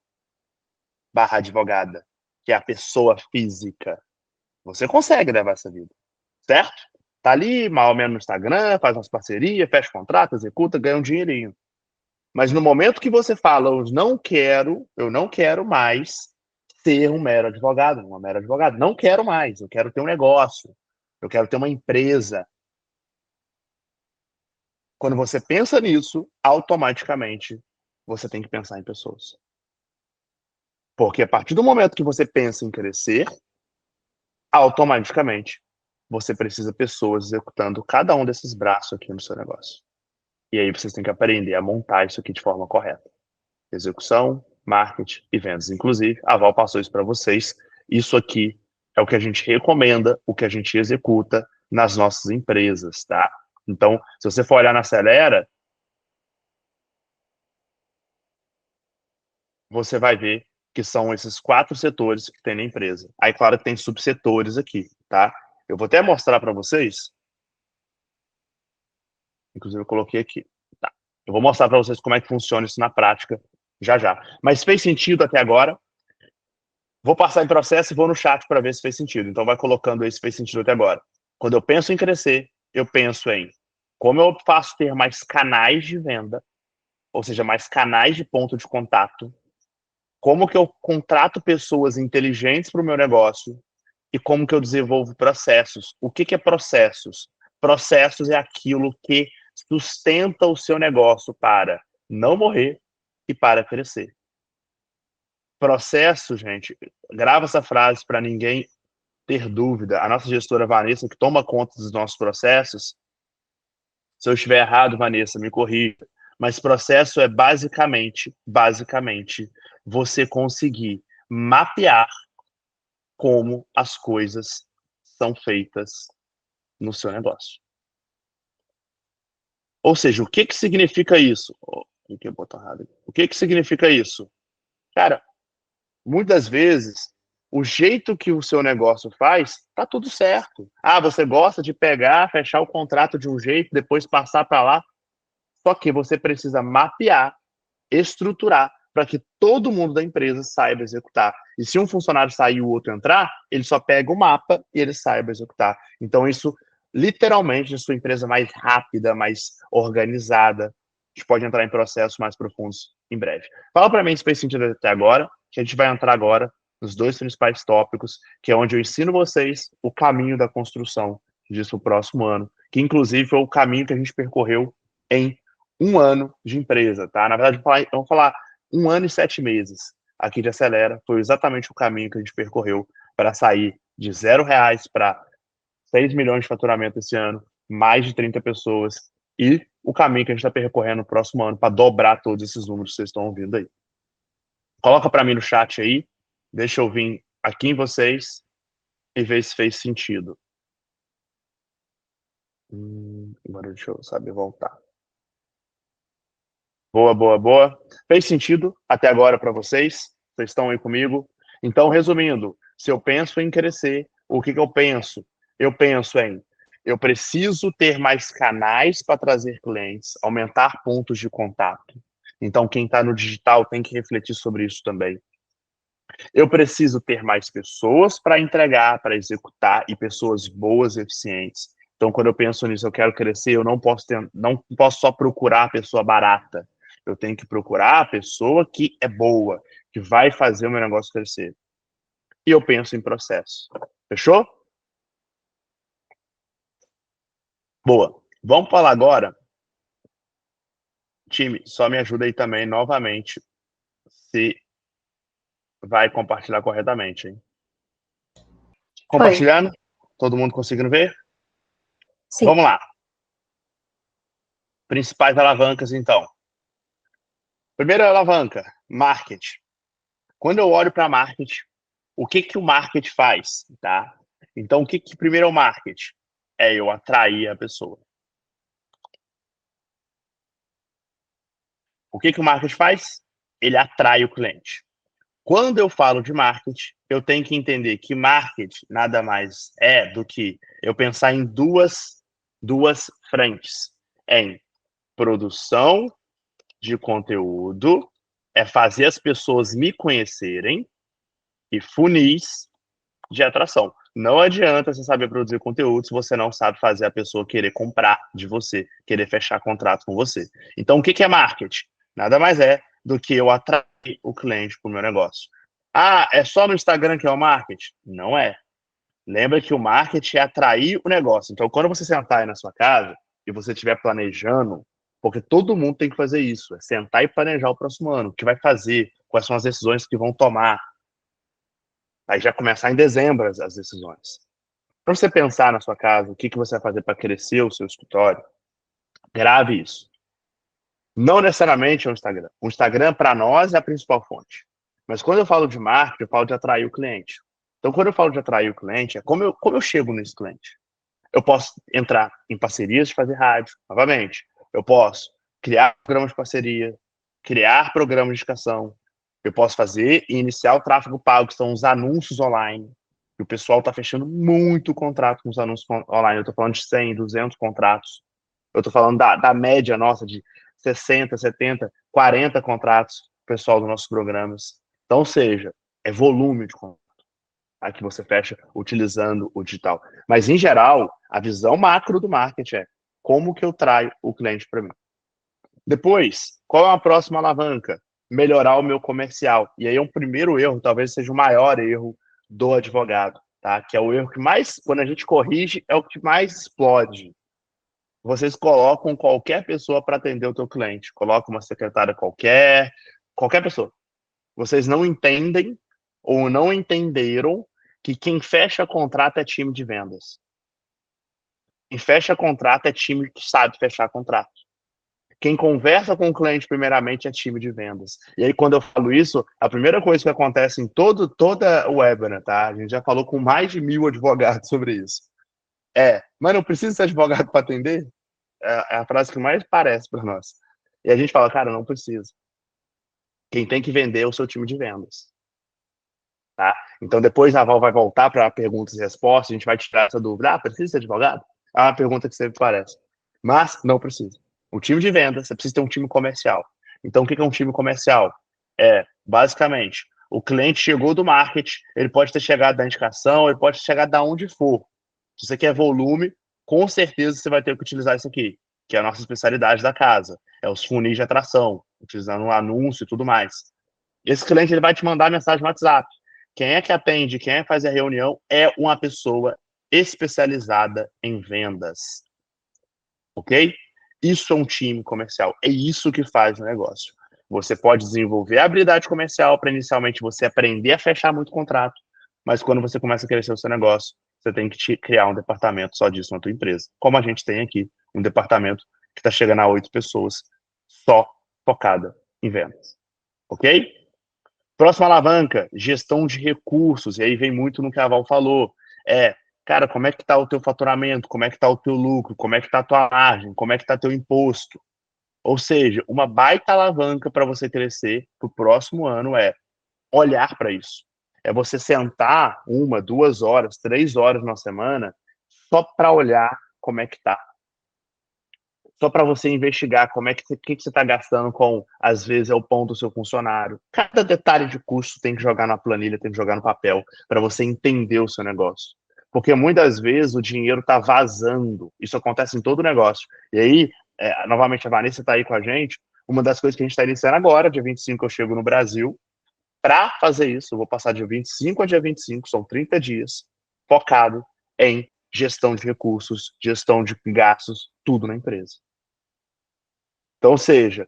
barra advogada, que é a pessoa física. Você consegue levar essa vida, certo? Tá ali, mal ou menos no Instagram, faz umas parcerias, fecha contrato, executa, ganha um dinheirinho. Mas no momento que você fala, eu não quero mais ser um mero advogado, uma mera advogada. Não quero mais, eu quero ter um negócio, eu quero ter uma empresa. Quando você pensa nisso, automaticamente você tem que pensar em pessoas. Porque a partir do momento que você pensa em crescer, automaticamente você precisa de pessoas executando cada um desses braços aqui no seu negócio. E aí vocês têm que aprender a montar isso aqui de forma correta. Execução, marketing e vendas. Inclusive, a Val passou isso para vocês. Isso aqui é o que a gente recomenda, o que a gente executa nas nossas empresas, tá? Então, se você for olhar na Acelera, você vai ver que são esses 4 setores que tem na empresa. Aí, claro que tem subsetores aqui, tá? Eu vou até mostrar para vocês. Inclusive, eu coloquei aqui. Tá. Eu vou mostrar para vocês como é que funciona isso na prática já já. Mas fez sentido até agora? Vou passar em processo e vou no chat para ver se fez sentido. Então, vai colocando aí se fez sentido até agora. Quando eu penso em crescer, eu penso em como eu faço ter mais canais de venda, ou seja, mais canais de ponto de contato, como que eu contrato pessoas inteligentes para o meu negócio e como que eu desenvolvo processos. O que é processos? Processos é aquilo que sustenta o seu negócio para não morrer e para crescer. Processo, gente, grava essa frase para ninguém ter dúvida. A nossa gestora Vanessa, que toma conta dos nossos processos, se eu estiver errado, Vanessa, me corrija, mas processo é basicamente, você conseguir mapear como as coisas são feitas no seu negócio. Ou seja, o que significa isso? O que significa isso? Cara, muitas vezes, o jeito que o seu negócio faz, tá tudo certo. Ah, você gosta de pegar, fechar o contrato de um jeito, depois passar para lá. Só que você precisa mapear, estruturar, para que todo mundo da empresa saiba executar. E se um funcionário sair e o outro entrar, ele só pega o mapa e ele saiba executar. Então, isso, literalmente, a sua empresa mais rápida, mais organizada, a gente pode entrar em processos mais profundos em breve. Fala para mim se fez sentido até agora, que a gente vai entrar agora nos 2 principais tópicos, que é onde eu ensino vocês o caminho da construção disso no próximo ano, que inclusive foi o caminho que a gente percorreu em 1 ano de empresa, tá? Na verdade, vamos falar 1 ano e 7 meses aqui de Acelera, foi exatamente o caminho que a gente percorreu para sair de R$0 para 6 milhões de faturamento esse ano, mais de 30 pessoas, e o caminho que a gente está percorrendo no próximo ano para dobrar todos esses números que vocês estão ouvindo aí. Coloca para mim no chat aí, deixa eu vir aqui em vocês e ver se fez sentido. Agora deixa eu saber voltar. Boa. Fez sentido até agora para vocês? Vocês estão aí comigo? Então, resumindo, se eu penso em crescer, o que eu penso? Eu penso em, eu preciso ter mais canais para trazer clientes, aumentar pontos de contato. Então, quem está no digital tem que refletir sobre isso também. Eu preciso ter mais pessoas para entregar, para executar, e pessoas boas e eficientes. Então, quando eu penso nisso, eu quero crescer, eu não posso só procurar a pessoa barata. Eu tenho que procurar a pessoa que é boa, que vai fazer o meu negócio crescer. E eu penso em processo. Fechou? Boa. Vamos falar agora. Time, só me ajuda aí também, novamente, se vai compartilhar corretamente, hein? Compartilhando? Todo mundo conseguindo ver? Sim. Vamos lá. Principais alavancas, então. Primeira alavanca, marketing. Quando eu olho para marketing, o que o marketing faz, tá? Então, o que primeiro é o marketing? É eu atrair a pessoa. O que o marketing faz? Ele atrai o cliente. Quando eu falo de marketing, eu tenho que entender que marketing nada mais é do que eu pensar em duas frentes. Em produção de conteúdo, é fazer as pessoas me conhecerem, e funis de atração. Não adianta você saber produzir conteúdo se você não sabe fazer a pessoa querer comprar de você, querer fechar contrato com você. Então, o que é marketing? Nada mais é do que eu atrair o cliente para o meu negócio. Ah, é só no Instagram que é o marketing? Não é. Lembra que o marketing é atrair o negócio. Então, quando você sentar aí na sua casa e você estiver planejando, porque todo mundo tem que fazer isso, é sentar e planejar o próximo ano, o que vai fazer, quais são as decisões que vão tomar. Aí já começar em dezembro as decisões. Para você pensar na sua casa, o que você vai fazer para crescer o seu escritório, grave isso. Não necessariamente é o Instagram. O Instagram, para nós, é a principal fonte. Mas quando eu falo de marketing, eu falo de atrair o cliente. Então, quando eu falo de atrair o cliente, é como eu chego nesse cliente. Eu posso entrar em parcerias de fazer rádio, novamente. Eu posso criar programas de parceria, criar programas de indicação. Eu posso fazer e iniciar o tráfego pago, que são os anúncios online. E o pessoal está fechando muito contrato com os anúncios online. Eu estou falando de 100, 200 contratos. Eu estou falando da média nossa de 60, 70, 40 contratos pessoal dos nossos programas. Então, ou seja, é volume de contrato que você fecha utilizando o digital. Mas, em geral, a visão macro do marketing é como que eu traio o cliente para mim. Depois, qual é a próxima alavanca? Melhorar o meu comercial. E aí é um primeiro erro, talvez seja o maior erro do advogado, tá? Que é o erro que mais, quando a gente corrige, é o que mais explode. Vocês colocam qualquer pessoa para atender o teu cliente. Coloca uma secretária qualquer pessoa. Vocês não entendem ou não entenderam que quem fecha contrato é time de vendas. Quem fecha contrato é time que sabe fechar contrato. Quem conversa com o cliente, primeiramente, é time de vendas. E aí, quando eu falo isso, a primeira coisa que acontece em toda o webinar, tá? A gente já falou com mais de 1.000 advogados sobre isso. Mas não precisa ser advogado para atender? É a frase que mais parece para nós. E a gente fala, cara, não precisa. Quem tem que vender é o seu time de vendas. Tá? Então, depois a Val vai voltar para perguntas e respostas, a gente vai tirar essa dúvida. Ah, precisa ser advogado? É uma pergunta que sempre aparece. Mas não precisa. O time de vendas, você precisa ter um time comercial. Então, o que é um time comercial? Basicamente, o cliente chegou do marketing, ele pode ter chegado da indicação, ele pode ter chegado da onde for. Se você quer volume, com certeza você vai ter que utilizar isso aqui, que é a nossa especialidade da casa. É os funis de atração, utilizando um anúncio e tudo mais. Esse cliente ele vai te mandar mensagem no WhatsApp. Quem é que atende, quem é que faz a reunião é uma pessoa especializada em vendas. Ok? Isso é um time comercial. É isso que faz o negócio. Você pode desenvolver a habilidade comercial para inicialmente você aprender a fechar muito contrato, mas quando você começa a crescer o seu negócio, você tem que criar um departamento só disso na tua empresa. Como a gente tem aqui, um departamento que está chegando a 8 pessoas só focada em vendas. Ok? Próxima alavanca, gestão de recursos. E aí vem muito no que a Val falou. Cara, como é que está o teu faturamento? Como é que está o teu lucro? Como é que está a tua margem? Como é que está teu imposto? Ou seja, uma baita alavanca para você crescer para o próximo ano é olhar para isso. É você sentar 1, 2 horas, 3 horas na semana só para olhar como é que está. Só para você investigar como é que você está gastando com, às vezes, é o pão do seu funcionário. Cada detalhe de custo tem que jogar na planilha, tem que jogar no papel, para você entender o seu negócio. Porque muitas vezes o dinheiro está vazando. Isso acontece em todo negócio. E aí, novamente, a Vanessa está aí com a gente. Uma das coisas que a gente está iniciando agora, dia 25 eu chego no Brasil, para fazer isso, eu vou passar de dia 25 a dia 25, são 30 dias, focado em gestão de recursos, gestão de gastos, tudo na empresa. Então, ou seja,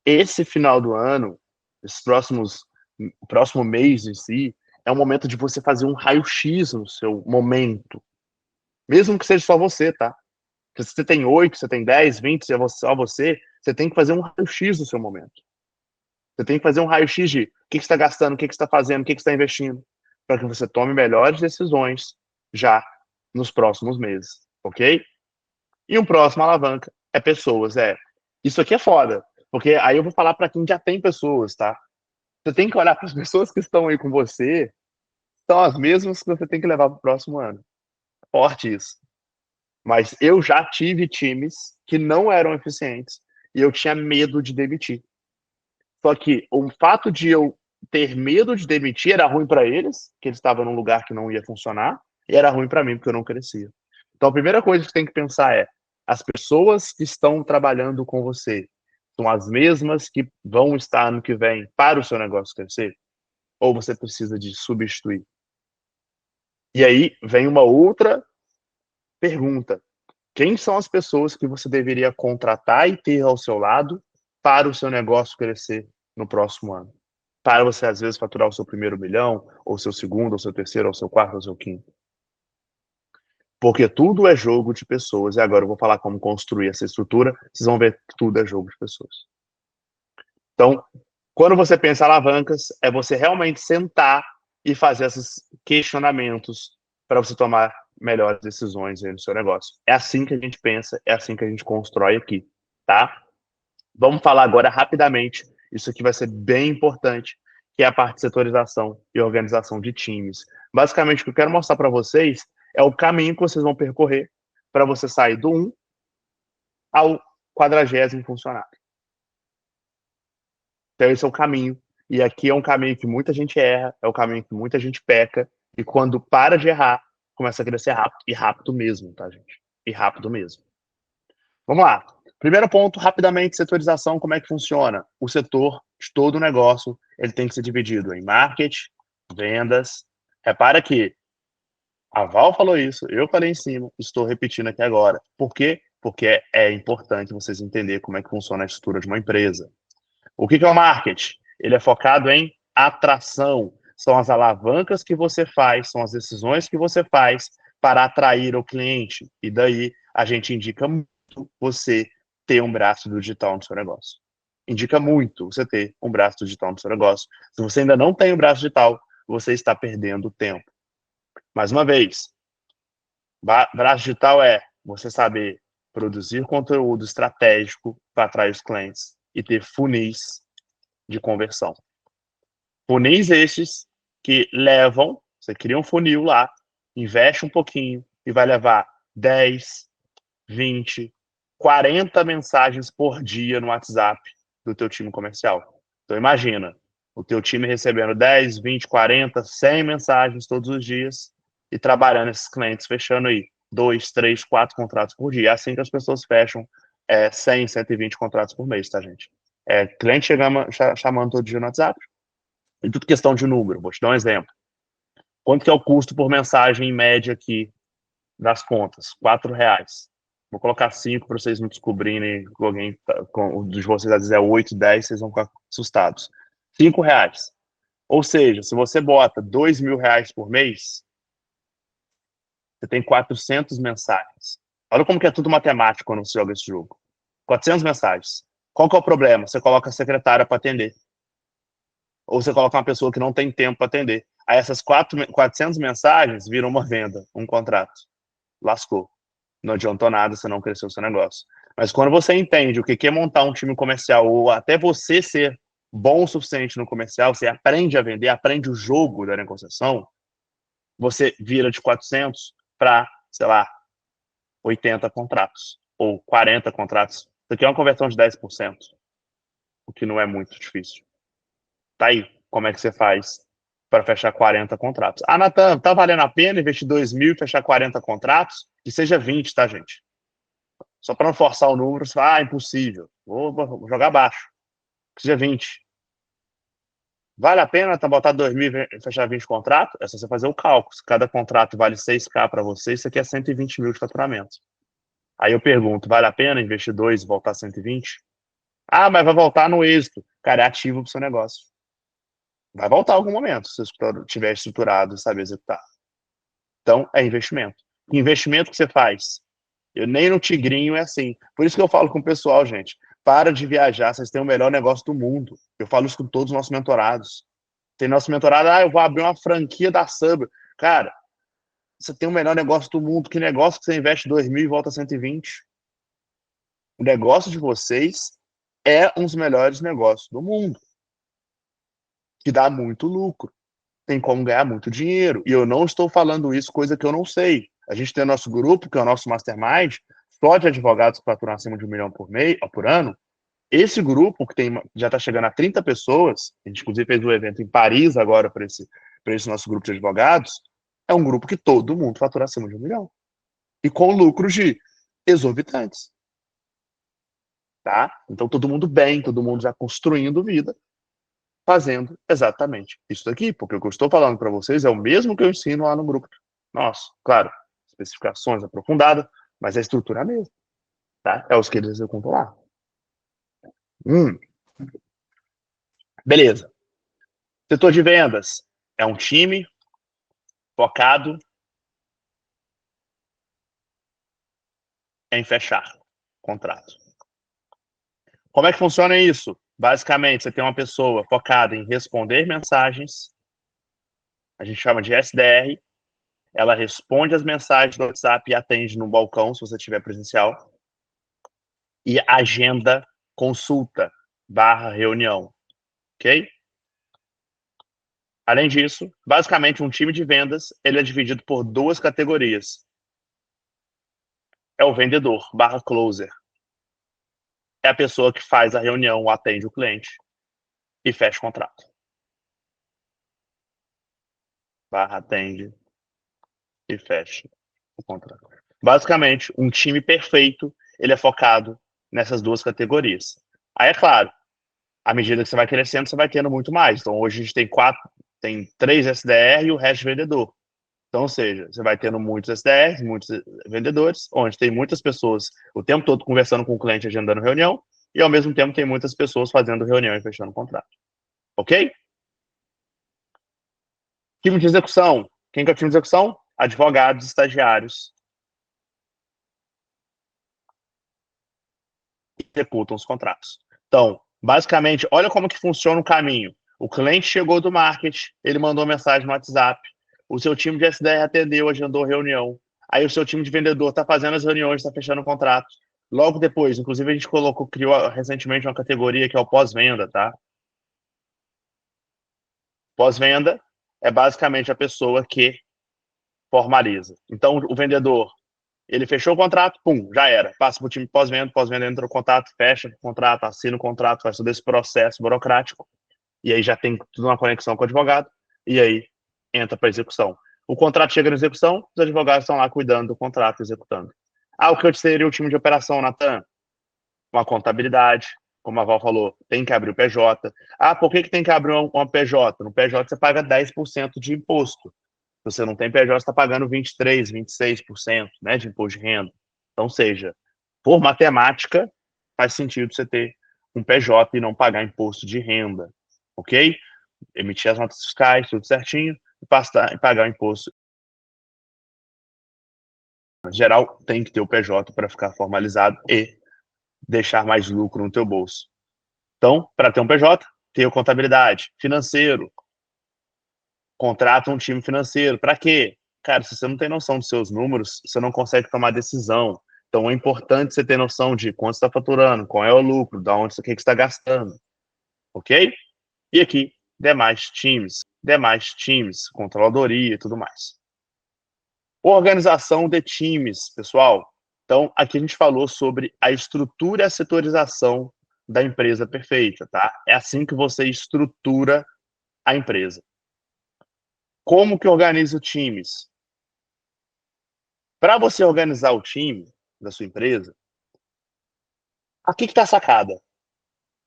esse final do ano, esses próximos o próximo mês em si, é um momento de você fazer um raio-x no seu momento. Mesmo que seja só você, tá? Se você tem 8, você tem 10, 20, se é só você, você tem que fazer um raio-x do seu momento. Você tem que fazer um raio-x de o que você está gastando, o que você está fazendo, o que você está investindo, para que você tome melhores decisões já nos próximos meses, ok? E um próximo alavanca é pessoas. Isso aqui é foda, porque aí eu vou falar para quem já tem pessoas, tá? Você tem que olhar para as pessoas que estão aí com você, são as mesmas que você tem que levar para o próximo ano. Forte isso. Mas eu já tive times que não eram eficientes e eu tinha medo de demitir. Só que o fato de eu ter medo de demitir era ruim para eles, que eles estavam num lugar que não ia funcionar, e era ruim para mim, porque eu não crescia. Então a primeira coisa que você tem que pensar é: as pessoas que estão trabalhando com você são as mesmas que vão estar ano que vem para o seu negócio crescer? Ou você precisa de substituir? E aí vem uma outra pergunta: quem são as pessoas que você deveria contratar e ter ao seu lado para o seu negócio crescer no próximo ano? Para você, às vezes, faturar o seu primeiro milhão, ou seu segundo, ou seu terceiro, ou seu quarto, ou seu quinto. Porque tudo é jogo de pessoas. E agora eu vou falar como construir essa estrutura. Vocês vão ver que tudo é jogo de pessoas. Então, quando você pensa em alavancas, é você realmente sentar e fazer esses questionamentos para você tomar melhores decisões aí no seu negócio. É assim que a gente pensa, é assim que a gente constrói aqui, tá? Vamos falar agora rapidamente, isso aqui vai ser bem importante, que é a parte de setorização e organização de times. Basicamente, o que eu quero mostrar para vocês é o caminho que vocês vão percorrer para você sair do 1 ao 40º funcionário. Então, esse é o caminho. E aqui é um caminho que muita gente erra, é o caminho que muita gente peca, e quando para de errar, começa a crescer rápido, e rápido mesmo, tá, gente? E rápido mesmo. Vamos lá. Primeiro ponto, rapidamente, setorização, como é que funciona? O setor de todo o negócio, ele tem que ser dividido em marketing, vendas. Repara que a Val falou isso, eu falei em cima, estou repetindo aqui agora. Por quê? Porque é importante vocês entenderem como é que funciona a estrutura de uma empresa. O que é o marketing? Ele é focado em atração. São as alavancas que você faz, são as decisões que você faz para atrair o cliente. E daí a gente indica muito você ter um braço do digital no seu negócio. Indica muito você ter um braço digital no seu negócio. Se você ainda não tem o braço digital, você está perdendo tempo. Mais uma vez, braço digital é você saber produzir conteúdo estratégico para atrair os clientes e ter funis de conversão. Funis estes que levam, você cria um funil lá, investe um pouquinho e vai levar 10, 20, 40 mensagens por dia no WhatsApp do teu time comercial. Então imagina, o teu time recebendo 10, 20, 40, 100 mensagens todos os dias e trabalhando esses clientes, fechando aí 2, 3, 4 contratos por dia. É assim que as pessoas fecham 100, 120 contratos por mês, tá, gente? Cliente chamando todo dia no WhatsApp. E tudo questão de número. Vou te dar um exemplo. Quanto que é o custo por mensagem em média aqui das contas? R$4. Vou colocar 5 para vocês não descobrirem que alguém de vocês a dizer 8, 10, vocês vão ficar assustados. R$5. Ou seja, se você bota R$2.000 por mês, você tem 400 mensagens. Olha como que é tudo matemático quando você joga esse jogo. 400 mensagens. Qual que é o problema? Você coloca a secretária para atender. Ou você coloca uma pessoa que não tem tempo para atender. Aí essas 400 mensagens viram uma venda, um contrato. Lascou. Não adiantou nada, você não cresceu o seu negócio. Mas quando você entende o que é montar um time comercial, ou até você ser bom o suficiente no comercial, você aprende a vender, aprende o jogo da negociação, você vira de 400 para, sei lá, 80 contratos. Ou 40 contratos. Isso aqui é uma conversão de 10%. O que não é muito difícil. Tá aí, como é que você faz para fechar 40 contratos? Ah, Natan, tá valendo a pena investir 2.000 e fechar 40 contratos? Que seja 20, tá, gente? Só para não forçar o número, você fala, impossível, vou jogar baixo. Que seja 20. Vale a pena botar 2.000 e fechar 20 contratos? É só você fazer o cálculo. Se cada contrato vale 6K para você, isso aqui é 120 mil de faturamento. Aí eu pergunto, vale a pena investir 2 e voltar 120? Ah, mas vai voltar no êxito. Cara, é ativo para o seu negócio. Vai voltar algum momento, se você estiver estruturado e saber executar. Então, é investimento. Que investimento que você faz? Eu nem no Tigrinho é assim. Por isso que eu falo com o pessoal, gente, para de viajar, vocês têm o melhor negócio do mundo. Eu falo isso com todos os nossos mentorados. Tem nosso mentorado, eu vou abrir uma franquia da Subway. Cara, você tem o melhor negócio do mundo. Que negócio que você investe 2.000 e volta 120? O negócio de vocês é um dos melhores negócios do mundo, que dá muito lucro. Tem como ganhar muito dinheiro. E eu não estou falando isso, coisa que eu não sei. A gente tem o nosso grupo, que é o nosso mastermind, só de advogados que faturam acima de 1 milhão por ano. Esse grupo, que já está chegando a 30 pessoas, a gente inclusive fez um evento em Paris agora para esse nosso grupo de advogados, é um grupo que todo mundo fatura acima de 1 milhão. E com lucros de exorbitantes. Tá? Então todo mundo bem, todo mundo já construindo vida, fazendo exatamente isso daqui, porque o que eu estou falando para vocês é o mesmo que eu ensino lá no grupo nosso. Claro, especificações aprofundadas, mas a estrutura é a mesma. Tá? É os que eles executam lá. Beleza. Setor de vendas é um time focado em fechar contrato. Como é que funciona isso? Basicamente, você tem uma pessoa focada em responder mensagens, a gente chama de SDR, ela responde as mensagens do WhatsApp e atende no balcão, se você tiver presencial, e agenda consulta / reunião, ok? Além disso, basicamente, um time de vendas, ele é dividido por 2 categorias. É o vendedor / closer. É a pessoa que faz a reunião, atende o cliente e fecha o contrato. / atende e fecha o contrato. Basicamente, um time perfeito, ele é focado nessas 2 categorias. Aí, é claro, à medida que você vai crescendo, você vai tendo muito mais. Então, hoje a gente tem 3 SDR e o resto vendedor. Então, ou seja, você vai tendo muitos SDRs, muitos vendedores, onde tem muitas pessoas o tempo todo conversando com o cliente, agendando reunião, e ao mesmo tempo tem muitas pessoas fazendo reunião e fechando contrato. Ok? Time de execução. Quem que é o time de execução? Advogados, estagiários. Executam os contratos. Então, basicamente, olha como que funciona o caminho. O cliente chegou do marketing, ele mandou mensagem no WhatsApp, o seu time de SDR atendeu, agendou reunião, aí o seu time de vendedor está fazendo as reuniões, está fechando o contrato. Logo depois, inclusive a gente criou recentemente uma categoria que é o pós-venda, tá? Pós-venda é basicamente a pessoa que formaliza. Então, o vendedor, ele fechou o contrato, pum, já era. Passa para o time pós-venda, pós-venda entra no contato, fecha o contrato, assina o contrato, faz todo esse processo burocrático, e aí já tem tudo uma conexão com o advogado, e aí entra para execução. O contrato chega na execução, os advogados estão lá cuidando do contrato, executando. O que seria o time de operação, Natan? Uma contabilidade, como a Val falou, tem que abrir o PJ. Por que tem que abrir uma PJ? No PJ você paga 10% de imposto. Se você não tem PJ, você está pagando 23%, 26%, né, de imposto de renda. Então, seja, por matemática, faz sentido você ter um PJ e não pagar imposto de renda, ok? Emitir as notas fiscais, tudo certinho, e pagar o imposto. Em geral, tem que ter o PJ para ficar formalizado e deixar mais lucro no teu bolso. Então, para ter um PJ, ter contabilidade, financeiro, contrata um time financeiro. Para quê? Cara, se você não tem noção dos seus números, você não consegue tomar decisão. Então, é importante você ter noção de quanto você está faturando, qual é o lucro, de onde você está gastando. Ok? E aqui, demais times, controladoria e tudo mais. Organização de times, pessoal. Então, aqui a gente falou sobre a estrutura e a setorização da empresa perfeita, tá? É assim que você estrutura a empresa. Como que organiza times? Para você organizar o time da sua empresa, aqui que está a sacada.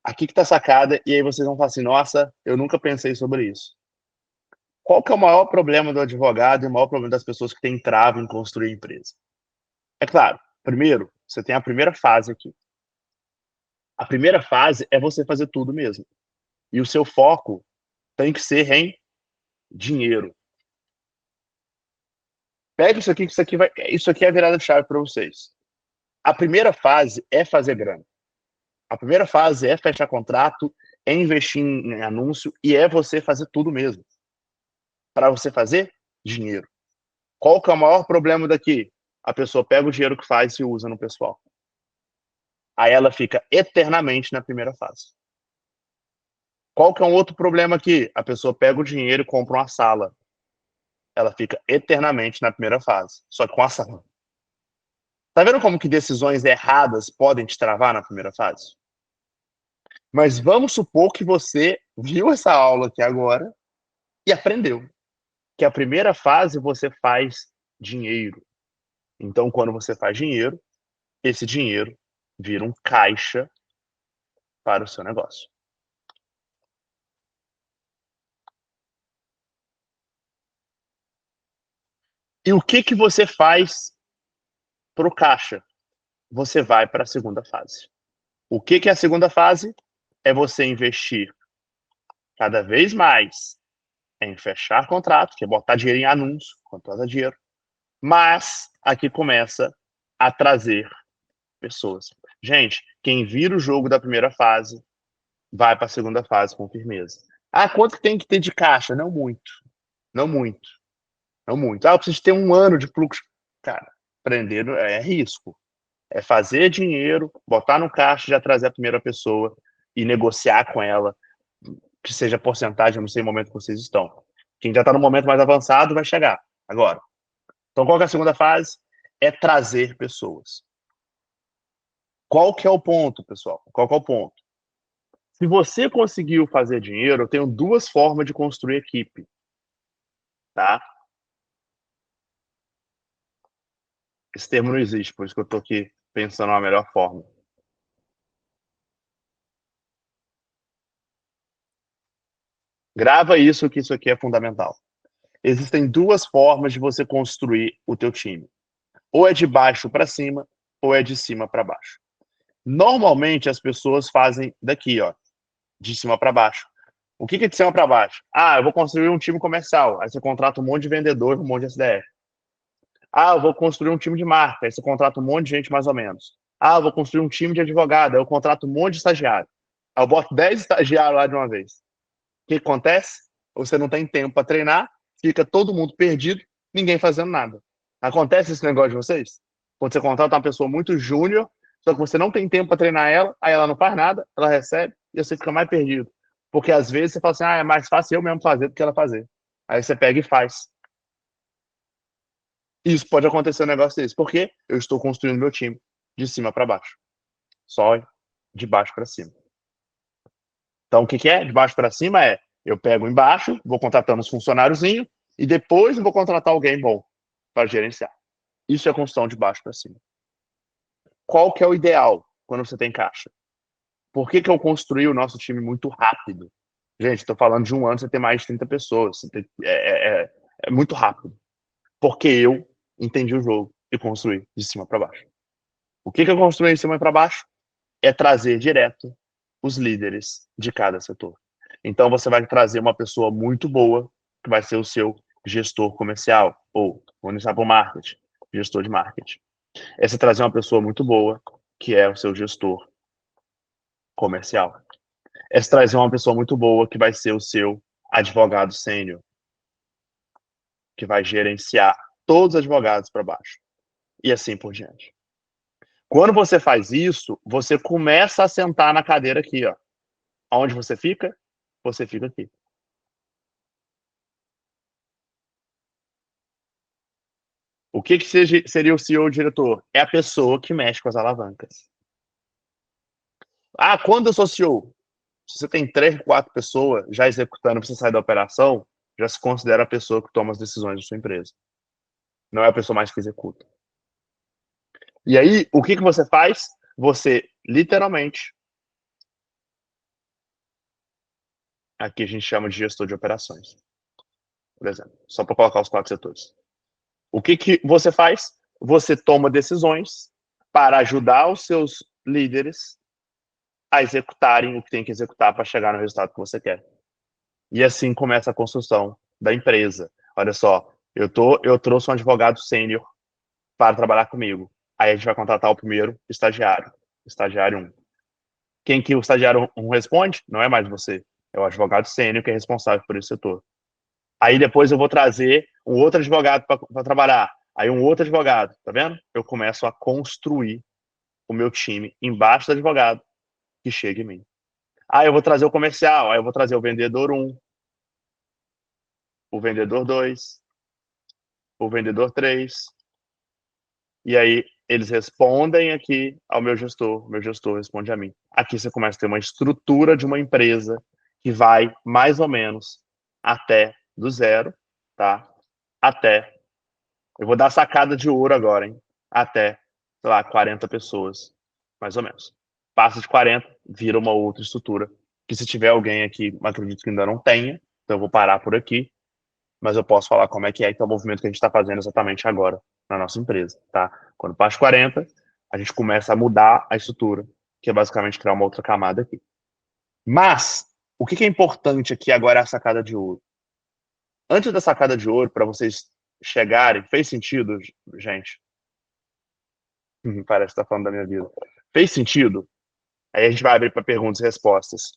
Aqui que está a sacada, e aí vocês vão falar assim, nossa, eu nunca pensei sobre isso. Qual que é o maior problema do advogado e o maior problema das pessoas que têm trava em construir empresa? É claro, primeiro, você tem a primeira fase aqui. A primeira fase é você fazer tudo mesmo. E o seu foco tem que ser em dinheiro. Pega isso aqui, que isso aqui é a virada de chave para vocês. A primeira fase é fazer grana. A primeira fase é fechar contrato, é investir em anúncio e é você fazer tudo mesmo. Para você fazer dinheiro. Qual que é o maior problema daqui? A pessoa pega o dinheiro que faz e usa no pessoal. Aí ela fica eternamente na primeira fase. Qual que é um outro problema aqui? A pessoa pega o dinheiro e compra uma sala. Ela fica eternamente na primeira fase, só que com a sala. Tá vendo como que decisões erradas podem te travar na primeira fase? Mas vamos supor que você viu essa aula aqui agora e aprendeu que a primeira fase você faz dinheiro. Então, quando você faz dinheiro, esse dinheiro vira um caixa para o seu negócio. E o que você faz para o caixa? Você vai para a segunda fase. O que é a segunda fase? É você investir cada vez mais em fechar contrato, que é botar dinheiro em anúncio, contratar dinheiro. Mas aqui começa a trazer pessoas. Gente, quem vira o jogo da primeira fase vai para a segunda fase com firmeza. Ah, quanto tem que ter de caixa? Não muito. Não muito. Não muito. Ah, eu preciso ter 1 ano de fluxo. Cara, aprender é risco. É fazer dinheiro, botar no caixa, já trazer a primeira pessoa e negociar com ela, que seja porcentagem, eu não sei o momento que vocês estão. Quem já está no momento mais avançado vai chegar agora. Então, qual que é a segunda fase? É trazer pessoas. Qual que é o ponto, pessoal? Qual que é o ponto? Se você conseguiu fazer dinheiro, eu tenho 2 formas de construir equipe. Tá? Esse termo não existe, por isso que eu estou aqui pensando na melhor forma. Grava isso, que isso aqui é fundamental. Existem 2 formas de você construir o teu time. Ou é de baixo para cima, ou é de cima para baixo. Normalmente, as pessoas fazem daqui, ó, de cima para baixo. O que é de cima para baixo? Ah, eu vou construir um time comercial. Aí você contrata um monte de vendedor, um monte de SDR. Ah, eu vou construir um time de marca. Aí você contrata um monte de gente mais ou menos. Ah, eu vou construir um time de advogado. Aí eu contrato um monte de estagiário. Aí eu boto 10 estagiários lá de uma vez. O que acontece? Você não tem tempo para treinar, fica todo mundo perdido, ninguém fazendo nada. Acontece esse negócio de vocês? Quando você contrata uma pessoa muito júnior, só que você não tem tempo para treinar ela, aí ela não faz nada, ela recebe e você fica mais perdido. Porque às vezes você fala assim, é mais fácil eu mesmo fazer do que ela fazer. Aí você pega e faz. Isso pode acontecer um negócio desse, porque eu estou construindo meu time de cima para baixo. Só de baixo para cima. Então, o que é? De baixo para cima é, eu pego embaixo, vou contratando os funcionáriozinhos, e depois vou contratar alguém bom para gerenciar. Isso é construção de baixo para cima. Qual que é o ideal quando você tem caixa? Por que eu construí o nosso time muito rápido? Gente, estou falando de 1 ano, você tem mais de 30 pessoas. É muito rápido. Porque eu entendi o jogo e construí de cima para baixo. O que eu construí de cima para baixo? É trazer direto os líderes de cada setor. Então, você vai trazer uma pessoa muito boa, que vai ser o seu gestor comercial, ou, vou iniciar para o marketing, gestor de marketing. É você trazer uma pessoa muito boa, que é o seu gestor comercial. É você trazer uma pessoa muito boa, que vai ser o seu advogado sênior, que vai gerenciar todos os advogados para baixo. E assim por diante. Quando você faz isso, você começa a sentar na cadeira aqui, ó. Onde você fica? Você fica aqui. O que seria o CEO, o diretor? É a pessoa que mexe com as alavancas. Ah, quando eu sou CEO? Se você tem 3, 4 pessoas já executando para você sair da operação, já se considera a pessoa que toma as decisões da sua empresa. Não é a pessoa mais que executa. E aí, o que você faz? Você, literalmente, aqui a gente chama de gestor de operações, por exemplo, só para colocar os 4 setores. O que você faz? Você toma decisões para ajudar os seus líderes a executarem o que tem que executar para chegar no resultado que você quer. E assim começa a construção da empresa. Olha só, eu trouxe um advogado sênior para trabalhar comigo. Aí a gente vai contratar o primeiro estagiário, estagiário 1. Quem que o estagiário 1 responde? Não é mais você, é o advogado sênior que é responsável por esse setor. Aí depois eu vou trazer um outro advogado para trabalhar. Aí um outro advogado, tá vendo? Eu começo a construir o meu time embaixo do advogado que chega em mim. Aí eu vou trazer o comercial, aí eu vou trazer o vendedor 1, o vendedor 2, o vendedor 3. E aí eles respondem aqui ao meu gestor responde a mim. Aqui você começa a ter uma estrutura de uma empresa que vai mais ou menos até do zero, tá? Até, eu vou dar sacada de ouro agora, hein? Até, sei lá, 40 pessoas, mais ou menos. Passa de 40, vira uma outra estrutura, que se tiver alguém aqui, acredito que ainda não tenha, então eu vou parar por aqui, mas eu posso falar como é que é o movimento que a gente está fazendo exatamente agora na nossa empresa, tá? Quando passa 40, a gente começa a mudar a estrutura, que é basicamente criar uma outra camada aqui. Mas, o que é importante aqui agora é a sacada de ouro. Antes da sacada de ouro, para vocês chegarem, fez sentido, gente? Parece que tá falando da minha vida. Fez sentido? Aí a gente vai abrir para perguntas e respostas.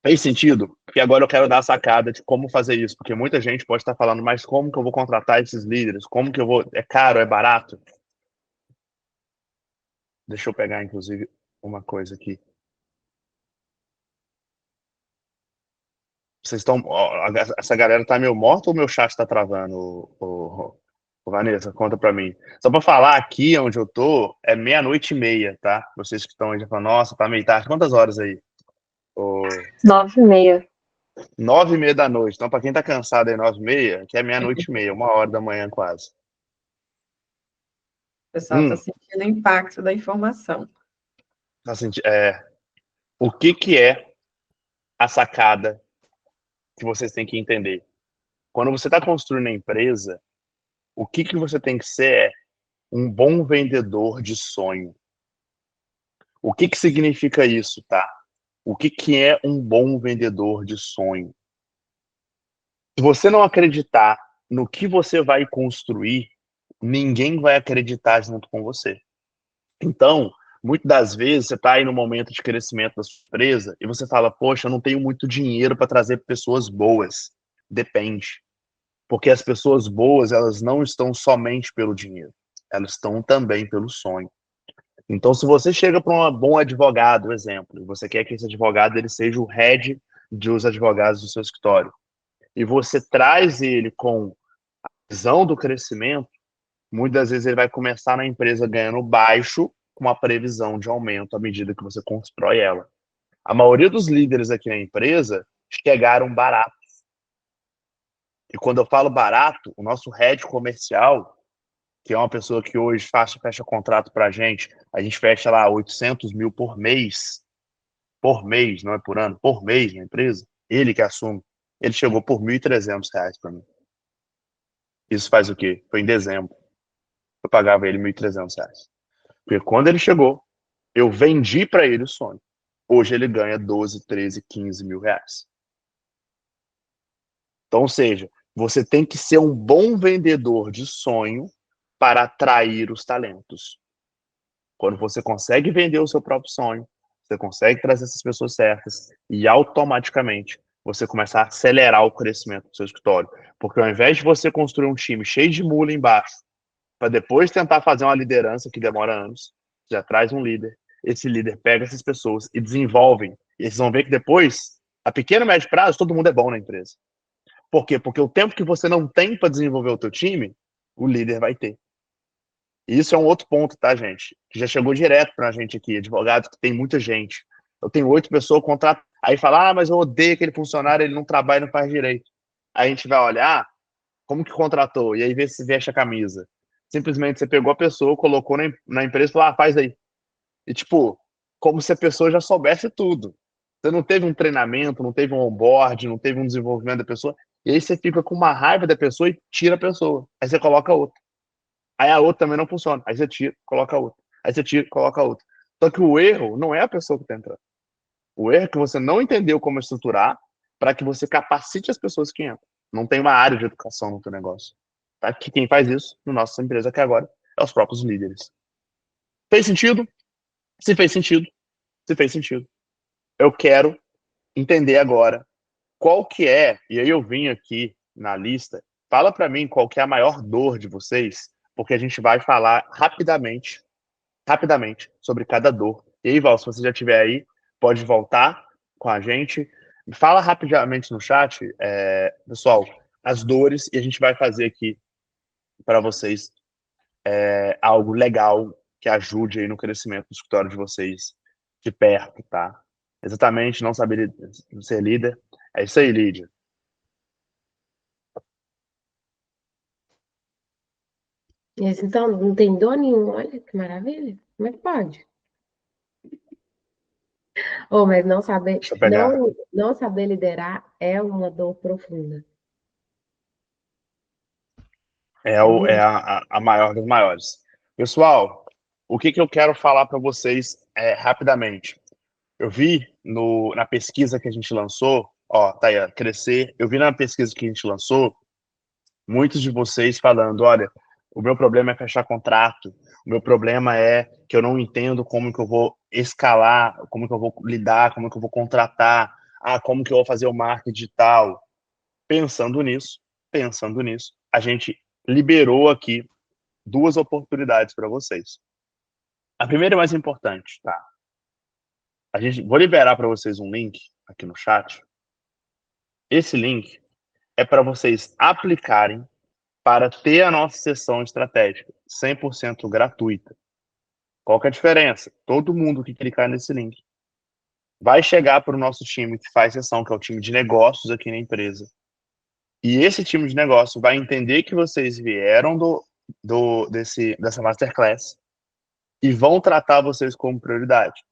Fez sentido? Porque agora eu quero dar a sacada de como fazer isso, porque muita gente pode estar falando, mas como que eu vou contratar esses líderes? Como que eu vou... É caro, é barato? Deixa eu pegar, inclusive, uma coisa aqui. Vocês estão... Essa galera tá meio morta ou meu chat tá travando, Vanessa? Conta pra mim. Só pra falar, aqui onde eu tô, é 00:30, tá? Vocês que estão aí já falam, nossa, tá meio tarde. Quantas horas aí? 9:30. 9:30 da noite. Então, pra quem tá cansado aí, 9:30, que é 00:30, 1h da manhã quase. O pessoal está sentindo o impacto da informação. Tá o que é a sacada que vocês têm que entender? Quando você está construindo a empresa, o que você tem que ser é um bom vendedor de sonho. O que significa isso, tá? O que é um bom vendedor de sonho? Se você não acreditar no que você vai construir, ninguém vai acreditar junto com você. Então, muitas das vezes, você está aí no momento de crescimento da sua empresa e você fala, poxa, eu não tenho muito dinheiro para trazer pessoas boas. Depende. Porque as pessoas boas, elas não estão somente pelo dinheiro. Elas estão também pelo sonho. Então, se você chega para um bom advogado, exemplo, e você quer que esse advogado ele seja o head dos advogados do seu escritório, e você traz ele com a visão do crescimento, muitas das vezes ele vai começar na empresa ganhando baixo, com uma previsão de aumento à medida que você constrói ela. A maioria dos líderes aqui na empresa chegaram baratos. E quando eu falo barato, o nosso head comercial, que é uma pessoa que hoje fecha contrato para a gente fecha lá 800 mil por mês, não é por ano, por mês na empresa, ele que assume, ele chegou por R$1.300 para mim. Isso faz o quê? Foi em dezembro. Eu pagava ele R$1.300. Porque quando ele chegou, eu vendi para ele o sonho. Hoje ele ganha 12, 13, 15 mil reais. Então, ou seja, você tem que ser um bom vendedor de sonho para atrair os talentos. Quando você consegue vender o seu próprio sonho, você consegue trazer essas pessoas certas e automaticamente você começa a acelerar o crescimento do seu escritório. Porque ao invés de você construir um time cheio de mula embaixo, para depois tentar fazer uma liderança que demora anos, já traz um líder, esse líder pega essas pessoas e desenvolvem. E eles vão ver que depois, a pequeno e médio prazo, todo mundo é bom na empresa. Por quê? Porque o tempo que você não tem para desenvolver o teu time, o líder vai ter. E isso é um outro ponto, tá, gente? Que já chegou direto pra gente aqui, advogado que tem muita gente. Eu tenho 8 pessoas, contrato. Aí fala, mas eu odeio aquele funcionário, ele não trabalha, não faz direito. Aí a gente vai olhar, como que contratou? E aí vê se veste a camisa. Simplesmente você pegou a pessoa, colocou na empresa e falou, faz aí. E tipo, como se a pessoa já soubesse tudo. Você não teve um treinamento, não teve um onboard, não teve um desenvolvimento da pessoa. E aí você fica com uma raiva da pessoa e tira a pessoa. Aí você coloca outra. Aí a outra também não funciona. Aí você tira, coloca outra. Aí você tira, coloca outra. Só que o erro não é a pessoa que está entrando. O erro é que você não entendeu como estruturar para que você capacite as pessoas que entram. Não tem uma área de educação no teu negócio. Tá? Que quem faz isso, na nossa empresa aqui agora, é os próprios líderes. Fez sentido? Se fez sentido, se fez sentido. Eu quero entender agora qual que é, e aí eu vim aqui na lista, fala para mim qual que é a maior dor de vocês, porque a gente vai falar rapidamente sobre cada dor. E aí, Val, se você já estiver aí, pode voltar com a gente. Fala rapidamente no chat, pessoal, as dores, e a gente vai fazer aqui para vocês algo legal que ajude aí no crescimento do escritório de vocês de perto, tá? Exatamente, não saber ser líder. É isso aí, Lídia. Mas, então, não tem dor nenhuma. Olha que maravilha. Como é que pode? Oh, mas não saber, Deixa eu pegar. não saber liderar é uma dor profunda. É a maior das maiores. Pessoal, o que eu quero falar para vocês rapidamente? Eu vi na pesquisa que a gente lançou, ó, tá aí, ó, crescer. Eu vi na pesquisa que a gente lançou, muitos de vocês falando, olha, o meu problema é fechar contrato, o meu problema é que eu não entendo como que eu vou escalar, como que eu vou lidar, como que eu vou contratar, como que eu vou fazer o marketing digital. Pensando nisso, a gente liberou aqui 2 oportunidades para vocês. A primeira é mais importante, tá? Vou liberar para vocês um link aqui no chat. Esse link é para vocês aplicarem para ter a nossa sessão estratégica 100% gratuita. Qual que é a diferença? Todo mundo que clicar nesse link vai chegar para o nosso time que faz sessão, que é o time de negócios aqui na empresa. E esse time de negócio vai entender que vocês vieram dessa masterclass e vão tratar vocês como prioridade.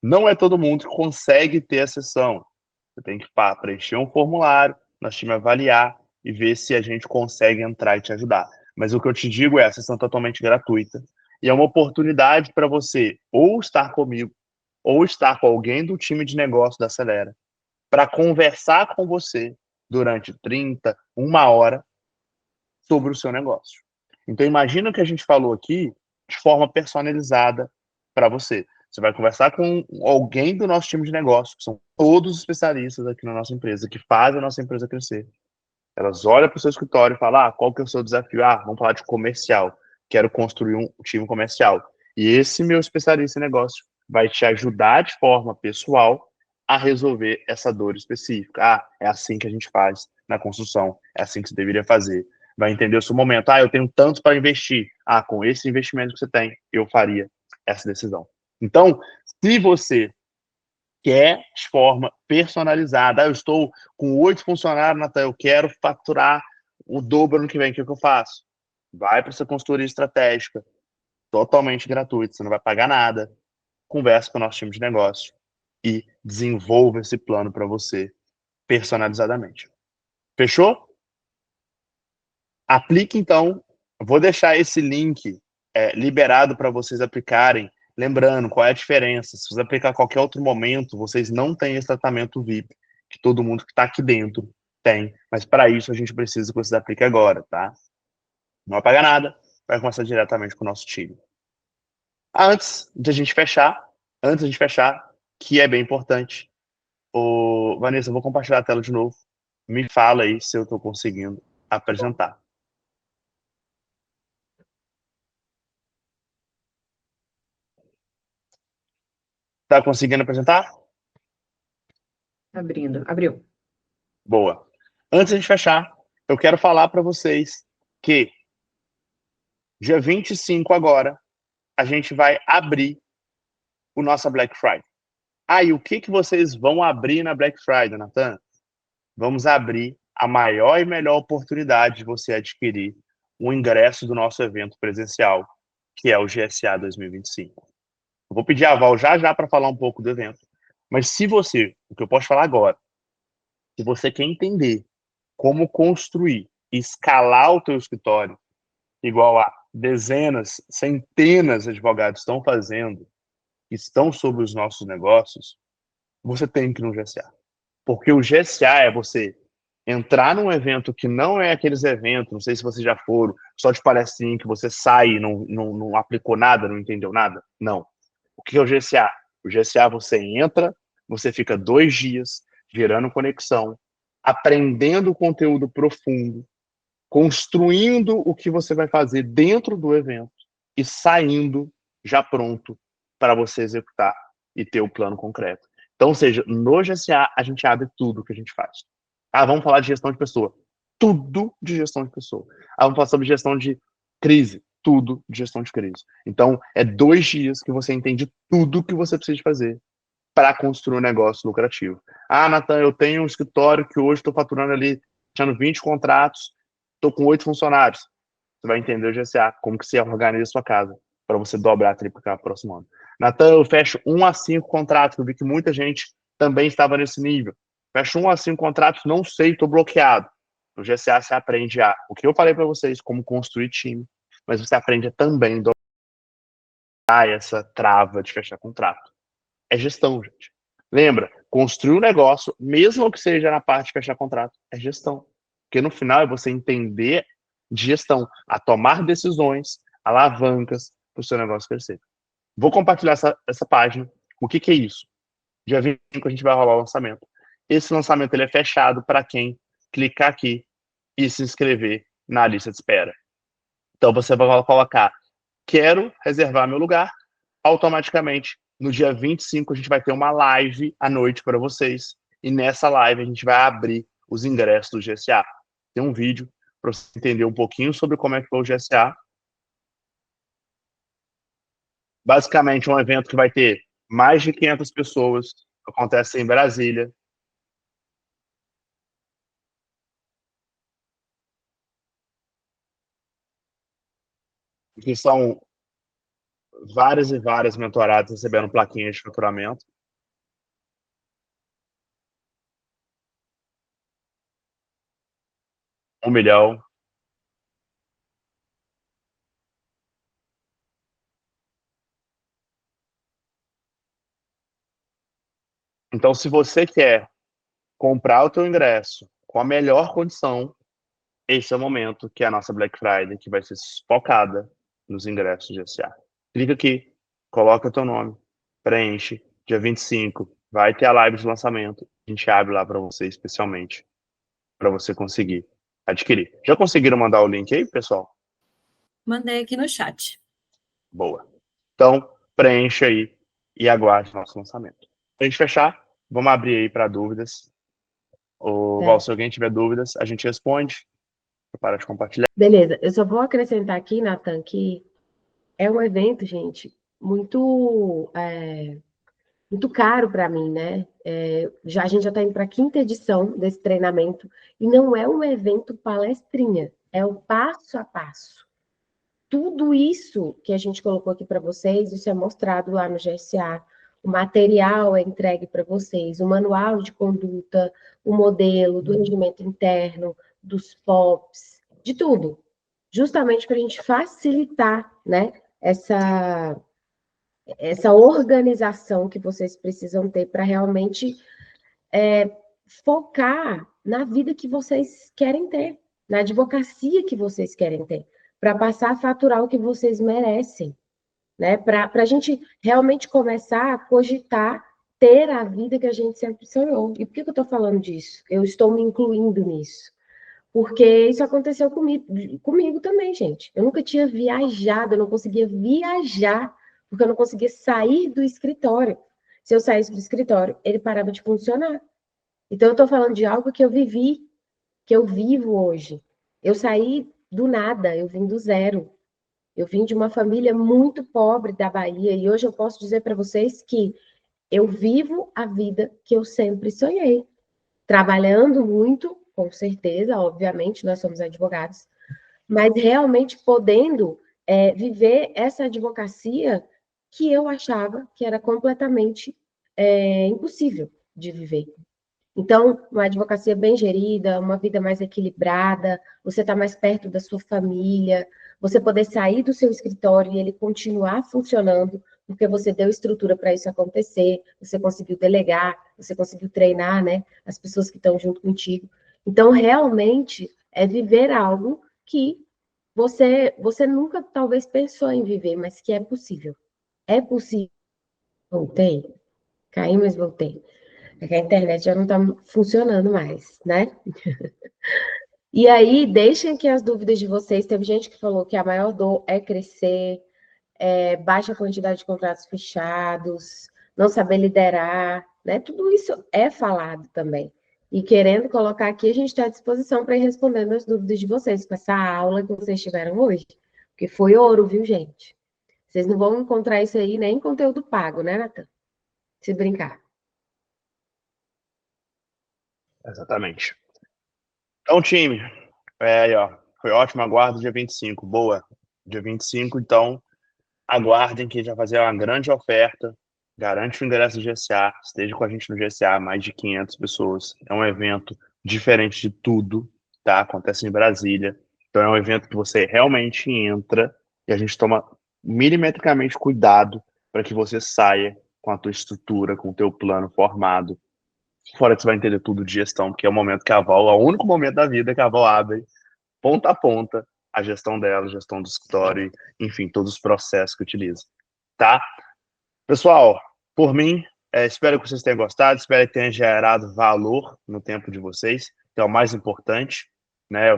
Não é todo mundo que consegue ter a sessão. Você tem que preencher um formulário, nosso time avaliar e ver se a gente consegue entrar e te ajudar. Mas o que eu te digo é, a sessão totalmente gratuita e é uma oportunidade para você ou estar comigo ou estar com alguém do time de negócio da Acelera para conversar com você durante 30, 1 hora sobre o seu negócio. Então imagina o que a gente falou aqui de forma personalizada para você. Você vai conversar com alguém do nosso time de negócio, que são todos especialistas aqui na nossa empresa, que fazem a nossa empresa crescer. Elas olham para o seu escritório e falam, qual que é o seu desafio? Vamos falar de comercial. Quero construir um time comercial. E esse meu especialista em negócio vai te ajudar de forma pessoal a resolver essa dor específica. É assim que a gente faz na construção. É assim que você deveria fazer. Vai entender o seu momento. Eu tenho tanto para investir. Com esse investimento que você tem, eu faria essa decisão. Então, se você quer de forma personalizada, eu estou com 8 funcionários, Natan, eu quero faturar o dobro ano que vem, o que eu faço? Vai para essa consultoria estratégica, totalmente gratuita, você não vai pagar nada, conversa com o nosso time de negócio e desenvolva esse plano para você personalizadamente. Fechou? Aplique então, vou deixar esse link liberado para vocês aplicarem. Lembrando, qual é a diferença? Se você aplicar a qualquer outro momento, vocês não têm esse tratamento VIP, que todo mundo que está aqui dentro tem. Mas para isso, a gente precisa que vocês apliquem agora, tá? Não vai pagar nada, vai começar diretamente com o nosso time. Antes de a gente fechar, que é bem importante, Vanessa, eu vou compartilhar a tela de novo. Me fala aí se eu estou conseguindo apresentar. Tá conseguindo apresentar? Abriu. Boa. Antes de a gente fechar, eu quero falar para vocês que dia 25 agora, a gente vai abrir o nosso Black Friday. E o que vocês vão abrir na Black Friday, Natan? Vamos abrir a maior e melhor oportunidade de você adquirir o ingresso do nosso evento presencial, que é o GSA 2025. Eu vou pedir a Val já para falar um pouco do evento. Mas se você, o que eu posso falar agora, se você quer entender como construir e escalar o teu escritório, igual a dezenas, centenas de advogados estão fazendo, que estão sobre os nossos negócios, você tem que ir no GSA. Porque o GSA é você entrar num evento que não é aqueles eventos, não sei se vocês já foram, só de palestrinha que você sai e não aplicou nada, não entendeu nada. Não. O que é o GSA? O GSA você entra, você fica 2 dias gerando conexão, aprendendo conteúdo profundo, construindo o que você vai fazer dentro do evento e saindo já pronto para você executar e ter o plano concreto. Então, ou seja, no GSA a gente abre tudo que a gente faz. Ah, vamos falar de gestão de pessoa. Tudo de gestão de pessoa. Ah, vamos falar sobre gestão de crise. Tudo de gestão de crise. Então, é 2 dias que você entende tudo que você precisa fazer para construir um negócio lucrativo. Ah, Natan, eu tenho um escritório que hoje estou faturando ali, fechando 20 contratos, estou com 8 funcionários. Você vai entender o GSA, como que você organiza a sua casa, para você dobrar, triplicar o próximo ano. Natan, eu fecho 1 a 5 contratos, eu vi que muita gente também estava nesse nível. Fecho 1 a 5 contratos, não sei, estou bloqueado. No GSA você aprende o que eu falei para vocês, como construir time, mas você aprende também a dobrar essa trava de fechar contrato. É gestão, gente. Lembra, construir um negócio, mesmo que seja na parte de fechar contrato, é gestão. Porque no final é você entender de gestão, a tomar decisões, alavancas para o seu negócio crescer. Vou compartilhar essa página. O que é isso? Dia 25 a gente vai rolar o lançamento. Esse lançamento ele é fechado para quem clicar aqui e se inscrever na lista de espera. Então você vai colocar, quero reservar meu lugar, automaticamente no dia 25 a gente vai ter uma live à noite para vocês, e nessa live a gente vai abrir os ingressos do GSA. Tem um vídeo para você entender um pouquinho sobre como é que foi o GSA. Basicamente um evento que vai ter mais de 500 pessoas, acontece em Brasília. Que são várias e várias mentoradas recebendo plaquinhas de faturamento. $1 milhão. Então, se você quer comprar o teu ingresso com a melhor condição, esse é o momento que é a nossa Black Friday, que vai ser focada nos ingressos de GSA. Clica aqui, coloca o teu nome, preenche, dia 25, vai ter a live de lançamento, a gente abre lá para você especialmente, para você conseguir adquirir. Já conseguiram mandar o link aí, pessoal? Mandei aqui no chat. Boa. Então, preencha aí e aguarde nosso lançamento. Para a gente fechar, vamos abrir aí para dúvidas. Val, se alguém tiver dúvidas, a gente responde. Para de compartilhar. Beleza, eu só vou acrescentar aqui, Natan, que é um evento, gente, muito caro para mim, né? A gente já está indo para a 5ª edição desse treinamento, e não é um evento palestrinha, é o passo a passo. Tudo isso que a gente colocou aqui para vocês, isso é mostrado lá no GSA, o material é entregue para vocês, o manual de conduta, o modelo do rendimento interno, dos POPs, de tudo. Justamente para a gente facilitar, né, essa organização que vocês precisam ter para realmente focar na vida que vocês querem ter, na advocacia que vocês querem ter, para passar a faturar o que vocês merecem, né? Para a gente realmente começar a cogitar ter a vida que a gente sempre sonhou. E por que eu estou falando disso? Eu estou me incluindo nisso. Porque isso aconteceu comigo também, gente. Eu nunca tinha viajado, eu não conseguia viajar, porque eu não conseguia sair do escritório. Se eu saísse do escritório, ele parava de funcionar. Então, eu estou falando de algo que eu vivi, que eu vivo hoje. Eu saí do nada, eu vim do zero. Eu vim de uma família muito pobre da Bahia, e hoje eu posso dizer para vocês que eu vivo a vida que eu sempre sonhei. Trabalhando muito, com certeza, obviamente, nós somos advogados, mas realmente podendo viver essa advocacia que eu achava que era completamente impossível de viver. Então, uma advocacia bem gerida, uma vida mais equilibrada, você está mais perto da sua família, você poder sair do seu escritório e ele continuar funcionando, porque você deu estrutura para isso acontecer, você conseguiu delegar, você conseguiu treinar, né, as pessoas que estão junto contigo. Então, realmente, é viver algo que você nunca talvez pensou em viver, mas que é possível. É possível. Voltei, caí, mas voltei. É que a internet já não está funcionando mais, né? E aí, deixem aqui as dúvidas de vocês. Teve gente que falou que a maior dor é crescer, baixa quantidade de contratos fechados, não saber liderar, né? Tudo isso é falado também. E querendo colocar aqui, a gente está à disposição para ir respondendo as dúvidas de vocês com essa aula que vocês tiveram hoje. Porque foi ouro, viu, gente? Vocês não vão encontrar isso aí nem em conteúdo pago, né, Natan? Se brincar. Exatamente. Então, time, aí, ó, foi ótimo, aguardo dia 25, boa. Dia 25, então, aguardem que a gente vai fazer uma grande oferta, garante o ingresso do GCA, esteja com a gente no GCA, mais de 500 pessoas. É um evento diferente de tudo, tá? Acontece em Brasília. Então, é um evento que você realmente entra e a gente toma milimetricamente cuidado para que você saia com a tua estrutura, com o teu plano formado. Fora que você vai entender tudo de gestão, porque é o momento que a Val, é o único momento da vida que a Val abre ponta a ponta a gestão dela, a gestão do escritório, enfim, todos os processos que utiliza, tá? Pessoal, por mim, espero que vocês tenham gostado, espero que tenha gerado valor no tempo de vocês, que é o mais importante, né?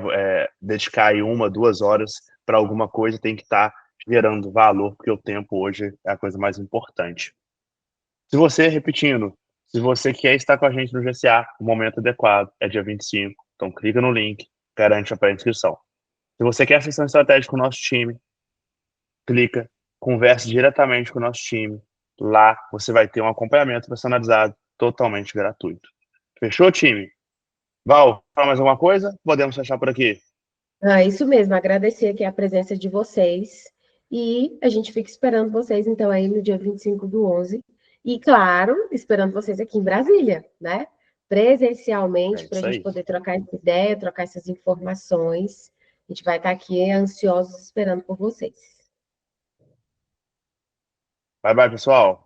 Dedicar aí 1, 2 horas para alguma coisa tem que estar gerando valor, porque o tempo hoje é a coisa mais importante. Se você, repetindo, se você quer estar com a gente no GCA, o momento adequado é dia 25, então clica no link, garante a pré-inscrição. Se você quer sessão estratégica com o nosso time, clica, converse diretamente com o nosso time. Lá você vai ter um acompanhamento personalizado totalmente gratuito. Fechou, time? Val, fala mais alguma coisa? Podemos fechar por aqui. Isso mesmo, agradecer aqui a presença de vocês. E a gente fica esperando vocês, então, aí no dia 25/11. E, claro, esperando vocês aqui em Brasília, né? Presencialmente, para a gente poder trocar essa ideia, trocar essas informações. A gente vai estar aqui ansiosos esperando por vocês. Bye, bye, pessoal.